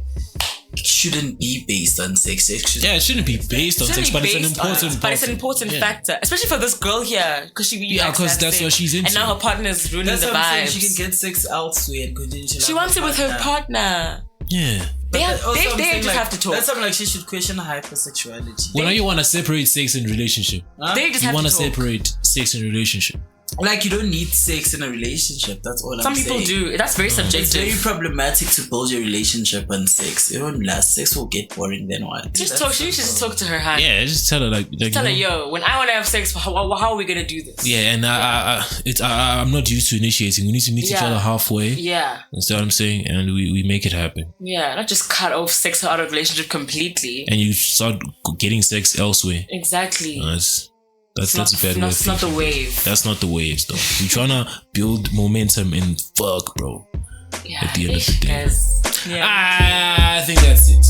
It shouldn't be based on sex. It shouldn't be based on sex, but it's an important. But it's an important factor, especially for this girl here, because she really likes because that's what she's into. And now her partner's ruining the vibes. She can get sex elsewhere and continue to. She wants it with her partner. Yeah. They just have to talk. That's something like she should question her hypersexuality. Well, now you want to separate sex and relationship. Huh? They just you want to separate sex and relationship. Like, you don't need sex in a relationship. That's all Some I'm saying. Some people do. That's very subjective. It's very problematic to build your relationship on sex. It won't last. Sex will get boring then what? She should just talk to her hand. Yeah, just tell her like tell her, yo, when I want to have sex, how are we gonna do this? Yeah, and I'm not used to initiating. We need to meet each other halfway. Yeah. That's what I'm saying, and we make it happen. Yeah, not just cut off sex out of relationship completely. And you start getting sex elsewhere. Exactly. That's a bad way. That's not the wave. That's not the waves, though. You're trying to build momentum and fuck, bro. Yeah, at the end of the day. Yeah. I think that's it.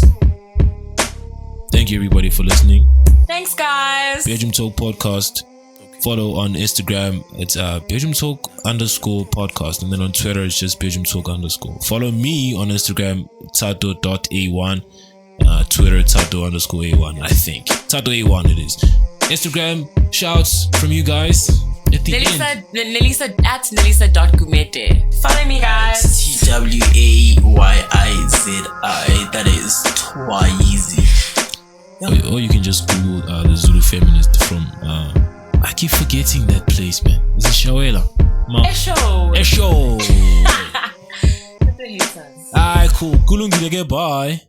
Thank you, everybody, for listening. Thanks, guys. Bedroom Talk Podcast. Follow on Instagram. It's Bedroom Talk _podcast. And then on Twitter, it's just Bedroom Talk _. Follow me on Instagram, Thato.A1. Twitter, Thato _A1, I think. Thato A1 it is. Instagram, shouts from you guys at the end. Nelisa at Nelisa.Gumete. Follow me, guys. TWAYIZI. That is Twizy. Or you can just Google the Zulu feminist from I keep forgetting that place, man. Is it Shawela? Esho. Alright, cool. Kulungile, bye.